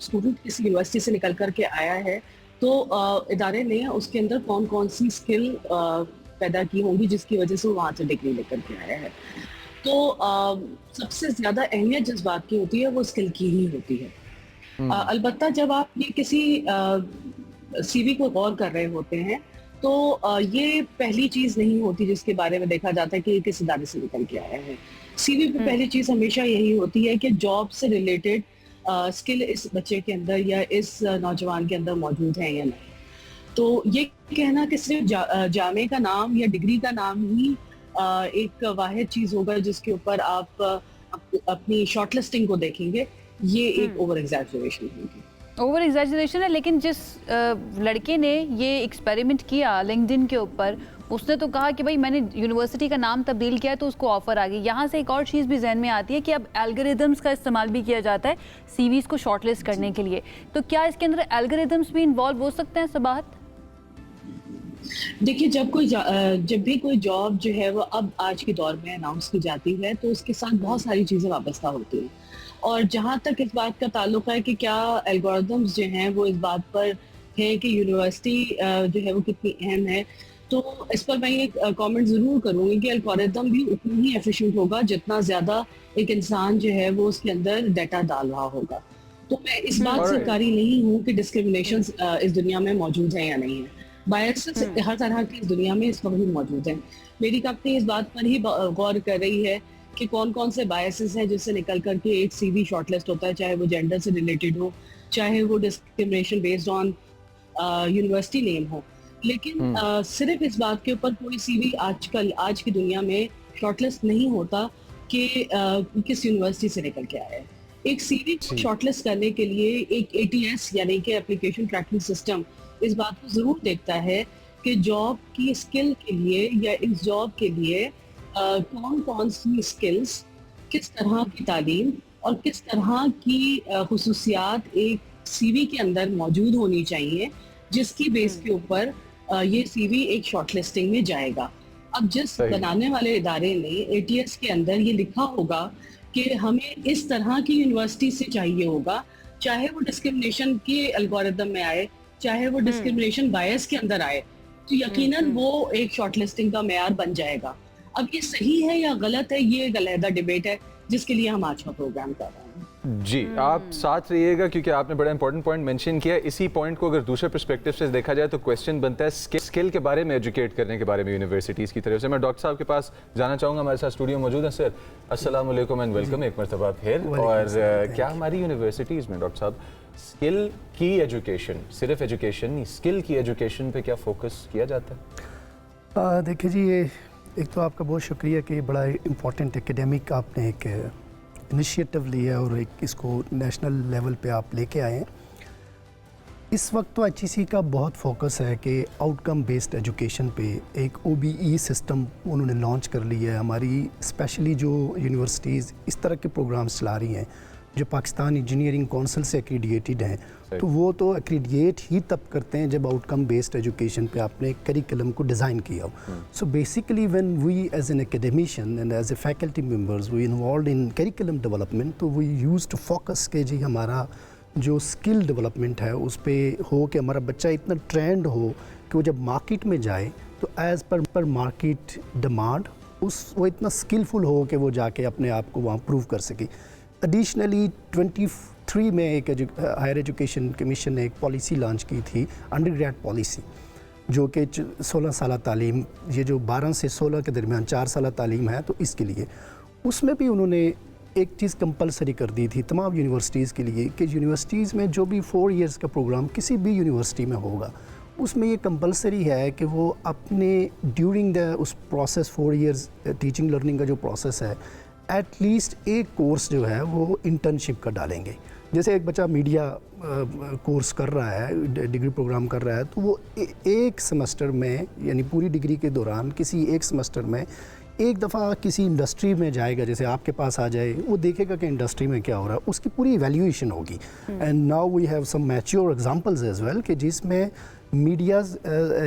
स्टूडेंट किसी यूनिवर्सिटी से निकल करके आया है तो इदारे ने उसके अंदर कौन कौन सी स्किल पैदा की होंगी जिसकी वजह से वो वहाँ से डिग्री लेकर के आया है। तो सबसे ज़्यादा अहमियत जिस बात की होती है वो स्किल की ही होती है। अलबत्ता जब आप ये किसी CV को गौर कर रहे होते हैं तो ये पहली चीज़ नहीं होती जिसके बारे में देखा जाता है कि ये किस इदारे से निकल के आया है। CV पे पहली चीज़ हमेशा यही होती है कि जॉब से रिलेटेड स्किल इस बच्चे के अंदर या इस नौजवान के अंदर मौजूद है या नहीं। तो ये कहना कि सिर्फ जामे का नाम या डिग्री का नाम ही एक वाहिद चीज़ होगा जिसके ऊपर आप अपनी शॉर्टलिस्टिंग को देखेंगे, ये एक ओवर एग्जैजरेशन होगी। ओवर एग्जैजरेशन है, लेकिन जिस लड़के ने ये एक्सपेरिमेंट किया लिंक्डइन के ऊपर, उसने तो कहा कि भाई मैंने यूनिवर्सिटी का नाम तब्दील किया तो उसको ऑफर आ गई। यहाँ से एक और चीज़ भी जहन में आती है कि अब एल्गोरिदम्स का इस्तेमाल भी किया जाता है CVs को शॉर्टलिस्ट करने के लिए, तो क्या इसके अंदर एल्गोरिदम्स भी इन्वॉल्व हो सकते हैं सबाहत? देखिए, जब भी कोई जॉब जो है वो अब आज के दौर में अनाउंस की जाती है तो उसके साथ बहुत सारी चीज़ें वाबस्ता होती हैं, और जहाँ तक इस बात का ताल्लुक है कि क्या एल्गोरिदम्स जो हैं वो इस बात पर है कि यूनिवर्सिटी जो है वो कितनी अहम है, तो इस पर मैं एक कमेंट ज़रूर करूँगी कि एल्गोरिदम भी उतनी ही एफिशिएंट होगा जितना ज़्यादा एक इंसान जो है वो उसके अंदर डाटा डाल रहा होगा। तो मैं इस बात से कारी नहीं हूँ कि डिस्क्रिमिनेशन इस दुनिया में मौजूद है या नहीं है। बायसेस हर तरह की इस दुनिया में इस वक्त भी मौजूद हैं। मेरी कंपनी इस बात पर ही गौर कर रही है कि कौन कौन से बायसेस हैं जिससे निकल करके एक CV शॉर्टलिस्ट होता है, चाहे वो जेंडर से रिलेटेड हो, चाहे वो discrimination based on university name हो। लेकिन सिर्फ इस बात के ऊपर कोई CV आजकल आज की दुनिया में शॉर्टलिस्ट नहीं होता कि किस यूनिवर्सिटी से निकल के आया है। एक CV को शॉर्टलिस्ट करने के लिए एक ATS यानी कि एप्लीकेशन ट्रैकिंग सिस्टम इस बात को जरूर देखता है कि जॉब की स्किल के लिए या इस जॉब के लिए कौन कौन सी स्किल्स, किस तरह की तालीम और किस तरह की खुसूसियात एक सीवी के अंदर मौजूद होनी चाहिए, जिसकी बेस के ऊपर ये सीवी एक शॉर्टलिस्टिंग में जाएगा। अब जिस बनाने वाले इदारे ने ATS के अंदर ये लिखा होगा कि हमें इस तरह की यूनिवर्सिटी से चाहिए होगा, चाहे वो डिस्क्रिमिनेशन के एल्गोरिदम में आए, चाहे वो डिस्क्रिमिनेशन बायस के अंदर आए, तो यकीनन वो एक शॉर्टलिस्टिंग का मेयार बन जाएगा। अब ये सही है या गलत है, ये एक अलग डिबेट है जिसके लिए हम आज का प्रोग्राम कर रहे हैं। जी, आप साथ रहिएगा क्योंकि आपने बड़ा इंपॉर्टेंट पॉइंट मेंशन किया है। इसी पॉइंट को अगर दूसरे पर्सपेक्टिव से देखा जाए तो क्वेश्चन बनता है स्किल के बारे में, एजुकेट करने के बारे में यूनिवर्सिटीज़ की तरफ से। मैं डॉक्टर साहब के पास जाना चाहूँगा, हमारे साथ स्टूडियो मौजूद है। सर अस्सलाम वालेकुम एंड वेलकम एक मरतबा फिर। और क्या हमारी यूनिवर्सिटीज़ में डॉक्टर साहब स्किल की एजुकेशन, सिर्फ एजुकेशन नहीं, स्किल की एजुकेशन पे क्या फोकस किया जाता है? देखिए जी, ये एक तो आपका बहुत शुक्रिया कि बड़ा इम्पोर्टेंट एकेडमिक आपने एक इनिशिएटिव लिया और एक इसको नेशनल लेवल पे आप लेके आए हैं। इस वक्त तो HEC का बहुत फोकस है कि आउटकम बेस्ड एजुकेशन पे एक OBE सिस्टम उन्होंने लॉन्च कर लिया है। हमारी स्पेशली जो यूनिवर्सिटीज़ इस तरह के प्रोग्राम्स चला रही हैं जो पाकिस्तान इंजीनियरिंग काउंसिल से एक्रीडिएटेड हैं, तो वो तो एक्रीडिएट ही तब करते हैं जब आउटकम बेस्ड एजुकेशन पे आपने करिकुलम को डिज़ाइन किया हो। So basically when we as an academician and as a faculty members we involve in curriculum development, तो वी यूज टू फोकस के जी हमारा जो स्किल डेवलपमेंट है उस पर हो कि हमारा बच्चा इतना ट्रेंड हो कि वो जब मार्केट में जाए तो एज़ पर मार्केट डिमांड वो इतना स्किलफुल हो कि वो जाके अपने आप को वहाँ प्रूव कर सके। एडिशनली 23 में एक हायर एजुकेशन कमीशन ने एक पॉलिसी लॉन्च की थी, अंडर ग्रेड पॉलिसी, जो कि 16 साल तालीम, ये जो 12 से 16 के दरमियान 4 साल तालीम है, तो इसके लिए उसमें भी उन्होंने एक चीज़ कंपलसरी कर दी थी तमाम यूनिवर्सिटीज़ के लिए कि यूनिवर्सिटीज़ में जो भी 4 इयर्स का प्रोग्राम किसी भी यूनिवर्सिटी में होगा, उसमें ये कंपलसरी है कि वो अपने ड्यूरिंग द उस प्रोसेस 4 इयर्स टीचिंग लर्निंग का जो प्रोसेस है, एटलीस्ट एक कोर्स जो है वो इंटर्नशिप का डालेंगे। जैसे एक बच्चा मीडिया कोर्स कर रहा है, डिग्री प्रोग्राम कर रहा है, तो वो एक सेमेस्टर में यानी पूरी डिग्री के दौरान किसी एक सेमेस्टर में एक दफ़ा किसी इंडस्ट्री में जाएगा, जैसे आपके पास आ जाए, वो देखेगा कि इंडस्ट्री में क्या हो रहा है, उसकी पूरी इवैल्यूएशन होगी। And now we have some mature examples as well कि जिसमें मीडियाज़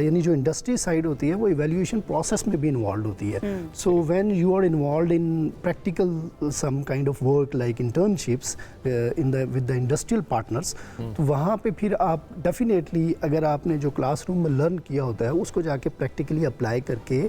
यानी जो इंडस्ट्री साइड होती है वो इवैल्यूएशन प्रोसेस में भी इन्वॉल्व होती है। So when you are involve in practical some kind of work like internships with the industrial partners, तो वहाँ पे फिर आप डेफिनेटली अगर आपने जो क्लासरूम में लर्न किया होता है उसको जाके प्रैक्टिकली अप्लाई करके,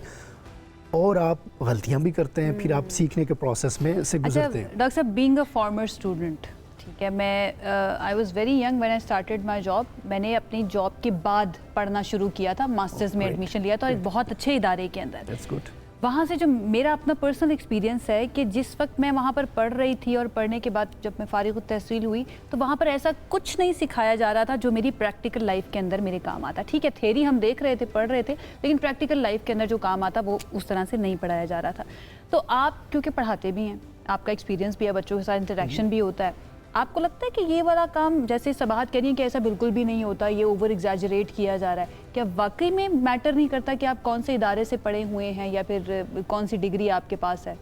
और आप गलतियाँ भी करते हैं, फिर आप सीखने के प्रोसेस में से गुजरते हैं। डॉक्टर साहब, बीइंग अ फॉर्मर स्टूडेंट, ठीक है, मैं I was very young when I started my job. मैंने अपनी जॉब के बाद पढ़ना शुरू किया था, मास्टर्स में एडमिशन लिया था, और एक बहुत अच्छे इदारे के अंदर। That's good. वहाँ से जो मेरा अपना पर्सनल एक्सपीरियंस है कि जिस वक्त मैं वहाँ पर पढ़ रही थी और पढ़ने के बाद जब मैं फारिग तहसील हुई, तो वहाँ पर ऐसा कुछ नहीं सिखाया जा रहा था जो मेरी प्रैक्टिकल लाइफ के अंदर मेरे काम आता। ठीक है, थ्योरी हम देख रहे थे, पढ़ रहे थे, लेकिन प्रैक्टिकल लाइफ के अंदर जो काम आता वो उस तरह से नहीं पढ़ाया जा रहा था। तो आप क्योंकि पढ़ाते भी हैं, आपका एक्सपीरियंस भी है, बच्चों के साथ इंटरेक्शन भी होता है, आपको लगता है कि ये वाला काम, जैसे सबाहत कह रही है कि ऐसा बिल्कुल भी नहीं होता, ये ओवर एग्जैजरेट किया जा रहा है, क्या वाकई में मैटर नहीं करता कि आप कौन से इदारे से पढ़े हुए हैं या फिर कौन सी डिग्री आपके पास है?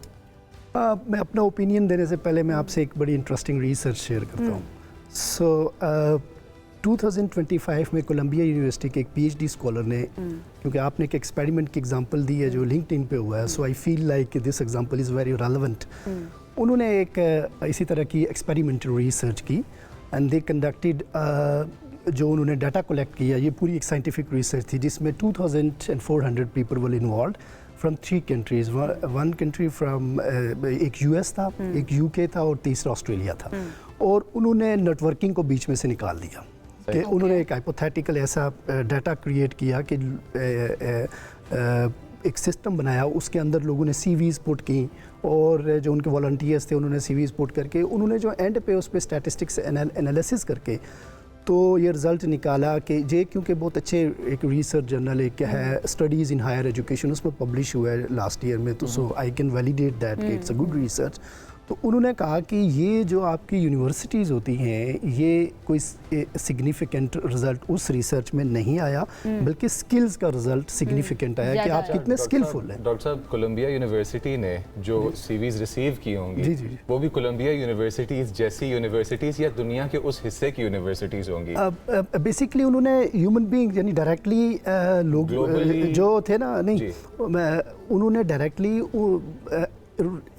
मैं अपना ओपिनियन देने से पहले मैं आपसे एक बड़ी इंटरेस्टिंग रिसर्च शेयर करता हूँ। सो 2025 में कोलंबिया यूनिवर्सिटी के एक PhD स्कॉलर ने, क्योंकि आपने एक एक्सपेरिमेंट की एग्जांपल दी है जो लिंक्डइन पे हुआ है, so I feel like this example is very relevant. उन्होंने एक इसी तरह की एक्सपेरिमेंटल रिसर्च की एंड दे कंडक्टेड, जो उन्होंने डाटा कलेक्ट किया, ये पूरी एक साइंटिफिक रिसर्च थी जिसमें 2400 people were involve from 3 countries. One country from एक US था, एक UK था और तीसरा ऑस्ट्रेलिया था। और उन्होंने नेटवर्किंग को बीच में से निकाल दिया कि उन्होंने एक हाइपोथेटिकल ऐसा डाटा क्रिएट किया कि एक सिस्टम बनाया, उसके अंदर लोगों ने CVs पुट की, और जो उनके वॉलंटियर्स थे उन्होंने CVs पुट करके, उन्होंने जो एंड पे उस पर स्टैटिस्टिक्स एनालिसिस करके तो ये रिज़ल्ट निकाला कि ये, क्योंकि बहुत अच्छे एक रिसर्च जर्नल एक है स्टडीज़ इन हायर एजुकेशन, उसमें पब्लिश हुआ है लास्ट ईयर में, तो सो आई कैन वैलिडेट दैट कि इट्स अ गुड रिसर्च। तो उन्होंने कहा कि ये जो आपकी यूनिवर्सिटीज़ होती हैं ये कोई सिग्निफिकेंट रिजल्ट उस रिसर्च में नहीं आया, बल्कि स्किल्स का रिजल्ट सिग्निफिकेंट आया कि आप कितने स्किलफुल हैं। डॉक्टर साहब, कोलंबिया यूनिवर्सिटी ने जो सीवीज रिसीव की होंगी जी, जी। वो भी कोलंबिया यूनिवर्सिटीज़ जैसी यूनिवर्सिटीज़ या दुनिया के उस हिस्से की यूनिवर्सिटीज़ होंगी? बेसिकली उन्होंने ह्यूमन बीइंग यानी डायरेक्टली लोग Globally- जो थे ना, नहीं जी। उन्होंने डायरेक्टली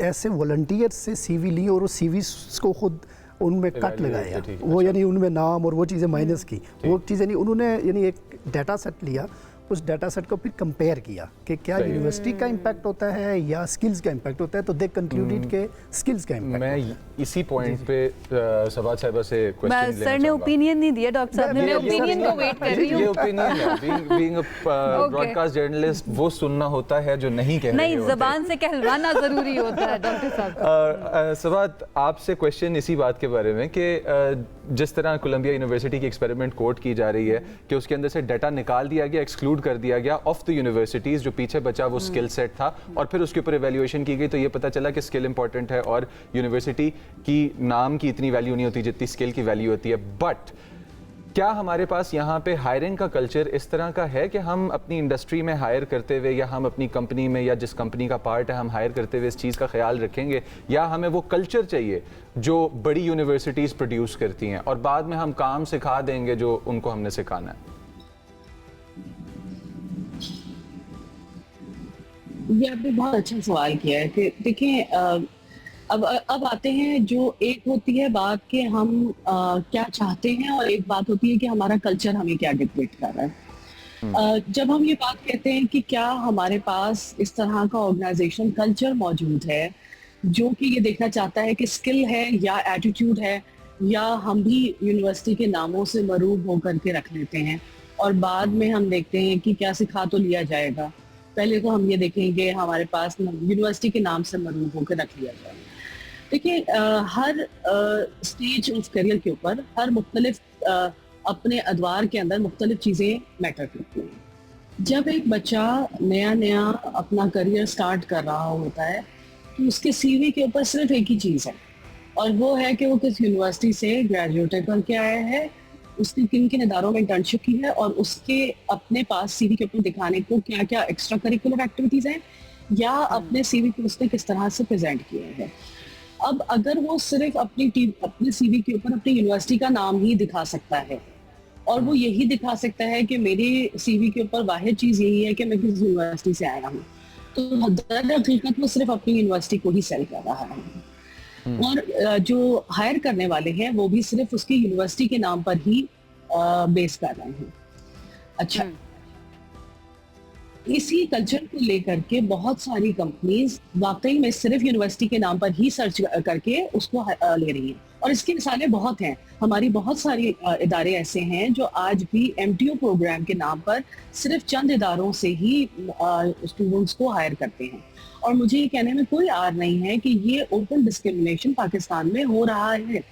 ऐसे वॉलंटियर से सीवी ली और वो सीवी को खुद उनमें कट Evaluate लगाया, ठीक है, वो अच्छा। यानी उनमें नाम और वो चीज़ें माइनस की, वो चीज़ें नहीं, उन्होंने यानी एक डाटा सेट लिया, उस डाटा सेट को फिर कंपेयर किया कि क्या सही है। यूनिवर्सिटी का इम्पैक्ट होता है या स्किल्स का इम्पैक्ट होता है, तो दे कंक्लूडेड के स्किल्स का इम्पैक्ट। मैं इसी पॉइंट पे सबात साहिबा से क्वेश्चन लेना सर ने ओपिनियन नहीं दिया डॉक्टर साहब ने, मैं ओपिनियन को वेट कर रही ये हूँ। ओपिनियन है, बीइंग अ ब्रॉडकास्ट जर्नलिस्ट वो सुनना होता है जो नहीं कह रहे नहीं, होते। जबान से कहलवाना जरूरी होता है डॉक्टर साहब। सबात, आपसे क्वेश्चन इसी बात के बारे में कि जिस तरह कोलंबिया यूनिवर्सिटी की एक्सपेरिमेंट कोट की जा रही है कि उसके अंदर से डाटा निकाल दिया गया, एक्सक्लूड कर दिया गया ऑफ द यूनिवर्सिटीज़, जो पीछे बचा वो स्किल सेट था, और फिर उसके ऊपर एवेल्यूएशन की गई तो ये पता चला कि स्किल इंपॉर्टेंट है और यूनिवर्सिटी की नाम की इतनी वैल्यू नहीं होती जितनी स्किल की वैल्यू होती है। बट क्या हमारे पास यहाँ पे हायरिंग का कल्चर इस तरह का है कि हम अपनी इंडस्ट्री में हायर करते हुए या हम अपनी कंपनी में या जिस कंपनी का पार्ट है हम हायर करते हुए इस चीज़ का ख्याल रखेंगे, या हमें वो कल्चर चाहिए जो बड़ी यूनिवर्सिटीज़ प्रोड्यूस करती हैं और बाद में हम काम सिखा देंगे जो उनको हमने सिखाना है? ये आपने बहुत अच्छा सवाल किया है कि देखिए अब आते हैं, जो एक होती है बात कि हम क्या चाहते हैं और एक बात होती है कि हमारा कल्चर हमें क्या डिक्टेट कर रहा है। जब हम ये बात कहते हैं कि क्या हमारे पास इस तरह का ऑर्गेनाइजेशन कल्चर मौजूद है जो कि ये देखना चाहता है कि स्किल है या एटीट्यूड है, या हम भी यूनिवर्सिटी के नामों से मरूब होकर के रख लेते हैं और बाद में हम देखते हैं कि क्या सिखा तो लिया जाएगा। पहले तो हम ये देखेंगे हमारे पास यूनिवर्सिटी के नाम से मरूब होकर रख लिया जाएगा। देखिए हर स्टेज ऑफ करियर के ऊपर हर मुख्तलिफ अपने अदवार के अंदर मुख्तलिफ चीज़ें मैटर करती हैं। जब एक बच्चा नया नया अपना करियर स्टार्ट कर रहा होता है तो उसके सीवी के ऊपर सिर्फ एक ही चीज़ है, और वो है कि वो किस यूनिवर्सिटी से ग्रेजुएट करके आया है, उसने किन किन इदारों में इंटर्नशिप की है, और उसके अपने पास सीवी के ऊपर दिखाने को क्या क्या एक्स्ट्रा करिकुलर एक्टिविटीज़ हैं, या अपने सीवी को उसने किस तरह से प्रेजेंट किया है। अब अगर वो सिर्फ अपने सीवी के ऊपर अपनी यूनिवर्सिटी का नाम ही दिखा सकता है और वो यही दिखा सकता है कि मेरी सीवी के ऊपर वाहिद चीज़ यही है कि मैं किस यूनिवर्सिटी से आया हूँ, तो दर हकीकत वो सिर्फ अपनी यूनिवर्सिटी को ही सेल कर रहा है। और जो हायर करने वाले हैं वो भी सिर्फ उसकी यूनिवर्सिटी के नाम पर ही बेस कर रहे हैं। अच्छा, इसी कल्चर को लेकर के बहुत सारी कंपनीज वाकई में सिर्फ यूनिवर्सिटी के नाम पर ही सर्च करके उसको ले रही हैं, और इसकी मिसालें बहुत हैं। हमारी बहुत सारी इदारे ऐसे हैं जो आज भी MTO प्रोग्राम के नाम पर सिर्फ चंद इदारों से ही स्टूडेंट्स को हायर करते हैं, और मुझे ये कहने में कोई आर नहीं है कि ये ओपन डिस्क्रिमिनेशन पाकिस्तान में हो रहा है।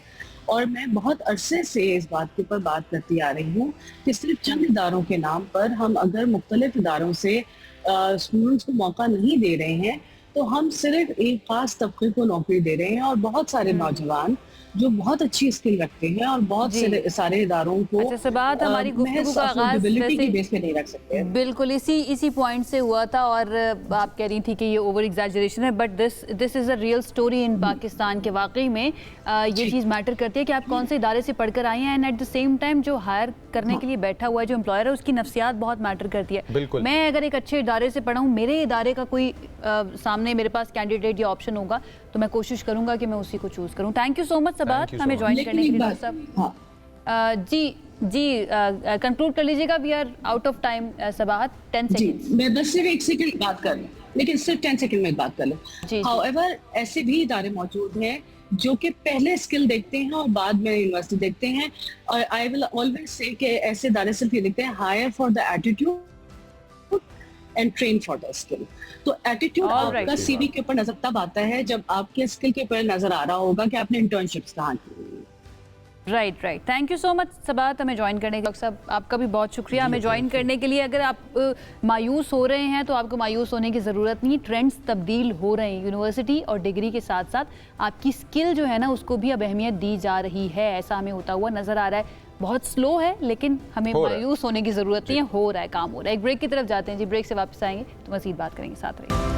और मैं बहुत अरसे से इस बात के ऊपर बात करती आ रही हूँ कि सिर्फ चंद इदारों के नाम पर हम अगर मुख्तलिफ इदारों से स्टूडेंट्स को मौका नहीं दे रहे हैं तो हम सिर्फ एक खास तबके को नौकरी दे रहे हैं, और बहुत सारे नौजवान जो बहुत अच्छी स्किल रखते हैं और बहुत सारे इदारों को अच्छा, बात हमारी गुफ्तगू का आगाज़ की बेस पे नहीं रख सकते। बिल्कुल इसी पॉइंट से हुआ था, और आप कह रही थी कि ये ओवर एग्जैजरेशन है, but this is a real story in Pakistan के। वाकई में ये चीज़ मैटर करती है कि आप कौन से इदारे से पढ़कर आए हैं, and at the same time जो हायर करने के लिए बैठा हुआ है जो एम्प्लॉयर है उसकी नफ्सियात बहुत मैटर करती है। मैं अगर एक अच्छे इदारे से पढ़ा हूँ, मेरे इदारे का कोई सामने मेरे पास कैंडिडेट या ऑप्शन होगा तो मैं कोशिश करूंगा कि मैं उसी को चूज करूं। Thank you so much Sabat हमें ज्वाइन करने के लिए। डॉक्टर साहब जी कंक्लूड कर लीजिएगा, we are out of time. Sabat 10 seconds. मैं बस सिर्फ 1 सेकंड बात कर लूं, लेकिन सिर्फ 10 सेकंड में बात कर लूं। हाउएवर ऐसे भी इदारे मौजूद हैं जो कि पहले स्किल देखते हैं और बाद में यूनिवर्सिटी देखते हैं, और आई विल ऑलवेज से कि ऐसे इदारे सिर्फ ये देखते हैं hire for the attitude and train for the skill. तो एटीट्यूड आपका सीवी के ऊपर नजर तब आता है जब आपके स्किल के ऊपर नजर आ रहा होगा कि आपने इंटर्नशिप्स कहाँ की। Right. Thank you so much Sabat हमें ज्वाइन करने के लिए। सब आपका भी बहुत शुक्रिया हमें ज्वाइन करने के लिए। अगर आप मायूस हो रहे हैं तो आपको मायूस होने की ज़रूरत नहीं। ट्रेंड्स तब्दील हो रहे हैं। यूनिवर्सिटी और डिग्री के साथ साथ आपकी स्किल जो है ना उसको भी अब अहमियत दी जा रही है। ऐसा हमें होता हुआ नज़र आ रहा है। बहुत स्लो है लेकिन हमें मायूस होने की ज़रूरत नहीं है। हो रहा है, काम हो रहा है। एक ब्रेक की तरफ जाते हैं जी। ब्रेक से वापस आएंगे तो मज़ीद बात करेंगे। साथ रहिए।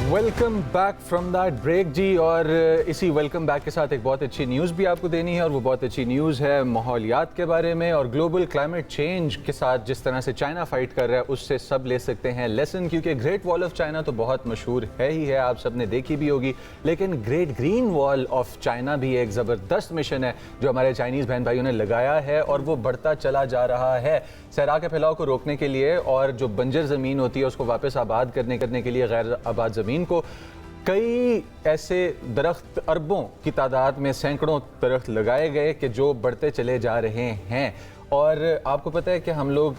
Welcome back from that break जी। और इसी वेलकम बैक के साथ एक बहुत अच्छी न्यूज़ भी आपको देनी है और वो बहुत अच्छी न्यूज़ है माहौलियात के बारे में और ग्लोबल क्लाइमेट चेंज के साथ जिस तरह से चाइना फाइट कर रहा है उससे सब ले सकते हैं लेसन। क्योंकि ग्रेट वॉल ऑफ चाइना तो बहुत मशहूर है ही है, आप सब ने देखी भी होगी, लेकिन great green wall of China भी एक ज़बरदस्त मिशन है जो हमारे चाइनीज़ बहन भाइयों ने लगाया है और वो बढ़ता चला जा रहा है सहरा के फैलाव को रोकने के लिए और जो बंजर ज़मीन होती है उसको वापस आबाद करने के लिए गैर आबाद ज़मीन को कई ऐसे दरख्त अरबों की तादाद में सैकड़ों दरख्त लगाए गए कि जो बढ़ते चले जा रहे हैं। और आपको पता है कि हम लोग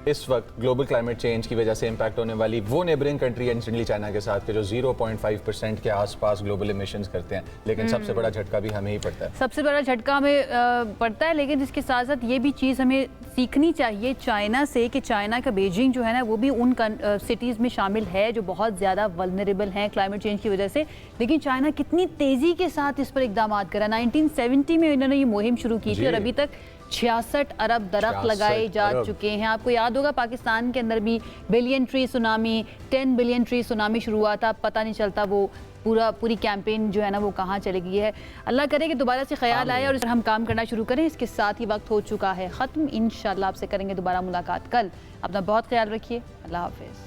इस वक्त ग्लोबल क्लाइमेट चेंज की वजह से इंपैक्ट होने वाली वो नेबरिंग कंट्री इंस्टेंटली चाइना के साथ के जो 0.5% के आसपास ग्लोबल इमिशंस करते हैं, लेकिन सबसे बड़ा झटका भी हमें ही पड़ता है। सबसे बड़ा झटका हमें पड़ता है, लेकिन इसके साथ साथ ये भी चीज़ हमें सीखनी चाहिए चाइना से कि चाइना का बीजिंग जो है ना वो भी उन सिटीज़ में शामिल है जो बहुत ज़्यादा वल्नरेबल हैं क्लाइमेट चेंज की वजह से। लेकिन चाइना कितनी तेज़ी के साथ इस पर इकदाम करा। 1970 में इन्होंने ये मुहिम शुरू की थी और अभी तक 66 अरब दरख्त लगाए जा चुके हैं। आपको याद होगा पाकिस्तान के अंदर भी billion tree tsunami, 10 billion tree tsunami शुरू हुआ था। पता नहीं चलता वो पूरी कैंपेन जो है ना वो कहाँ चली गई है। अल्लाह करे कि दोबारा से ख्याल आए और हम काम करना शुरू करें। इसके साथ ही वक्त हो चुका है ख़त्म। इंशाल्लाह आपसे करेंगे दोबारा मुलाकात कल। अपना बहुत ख्याल रखिए। अल्लाह हाफिज़।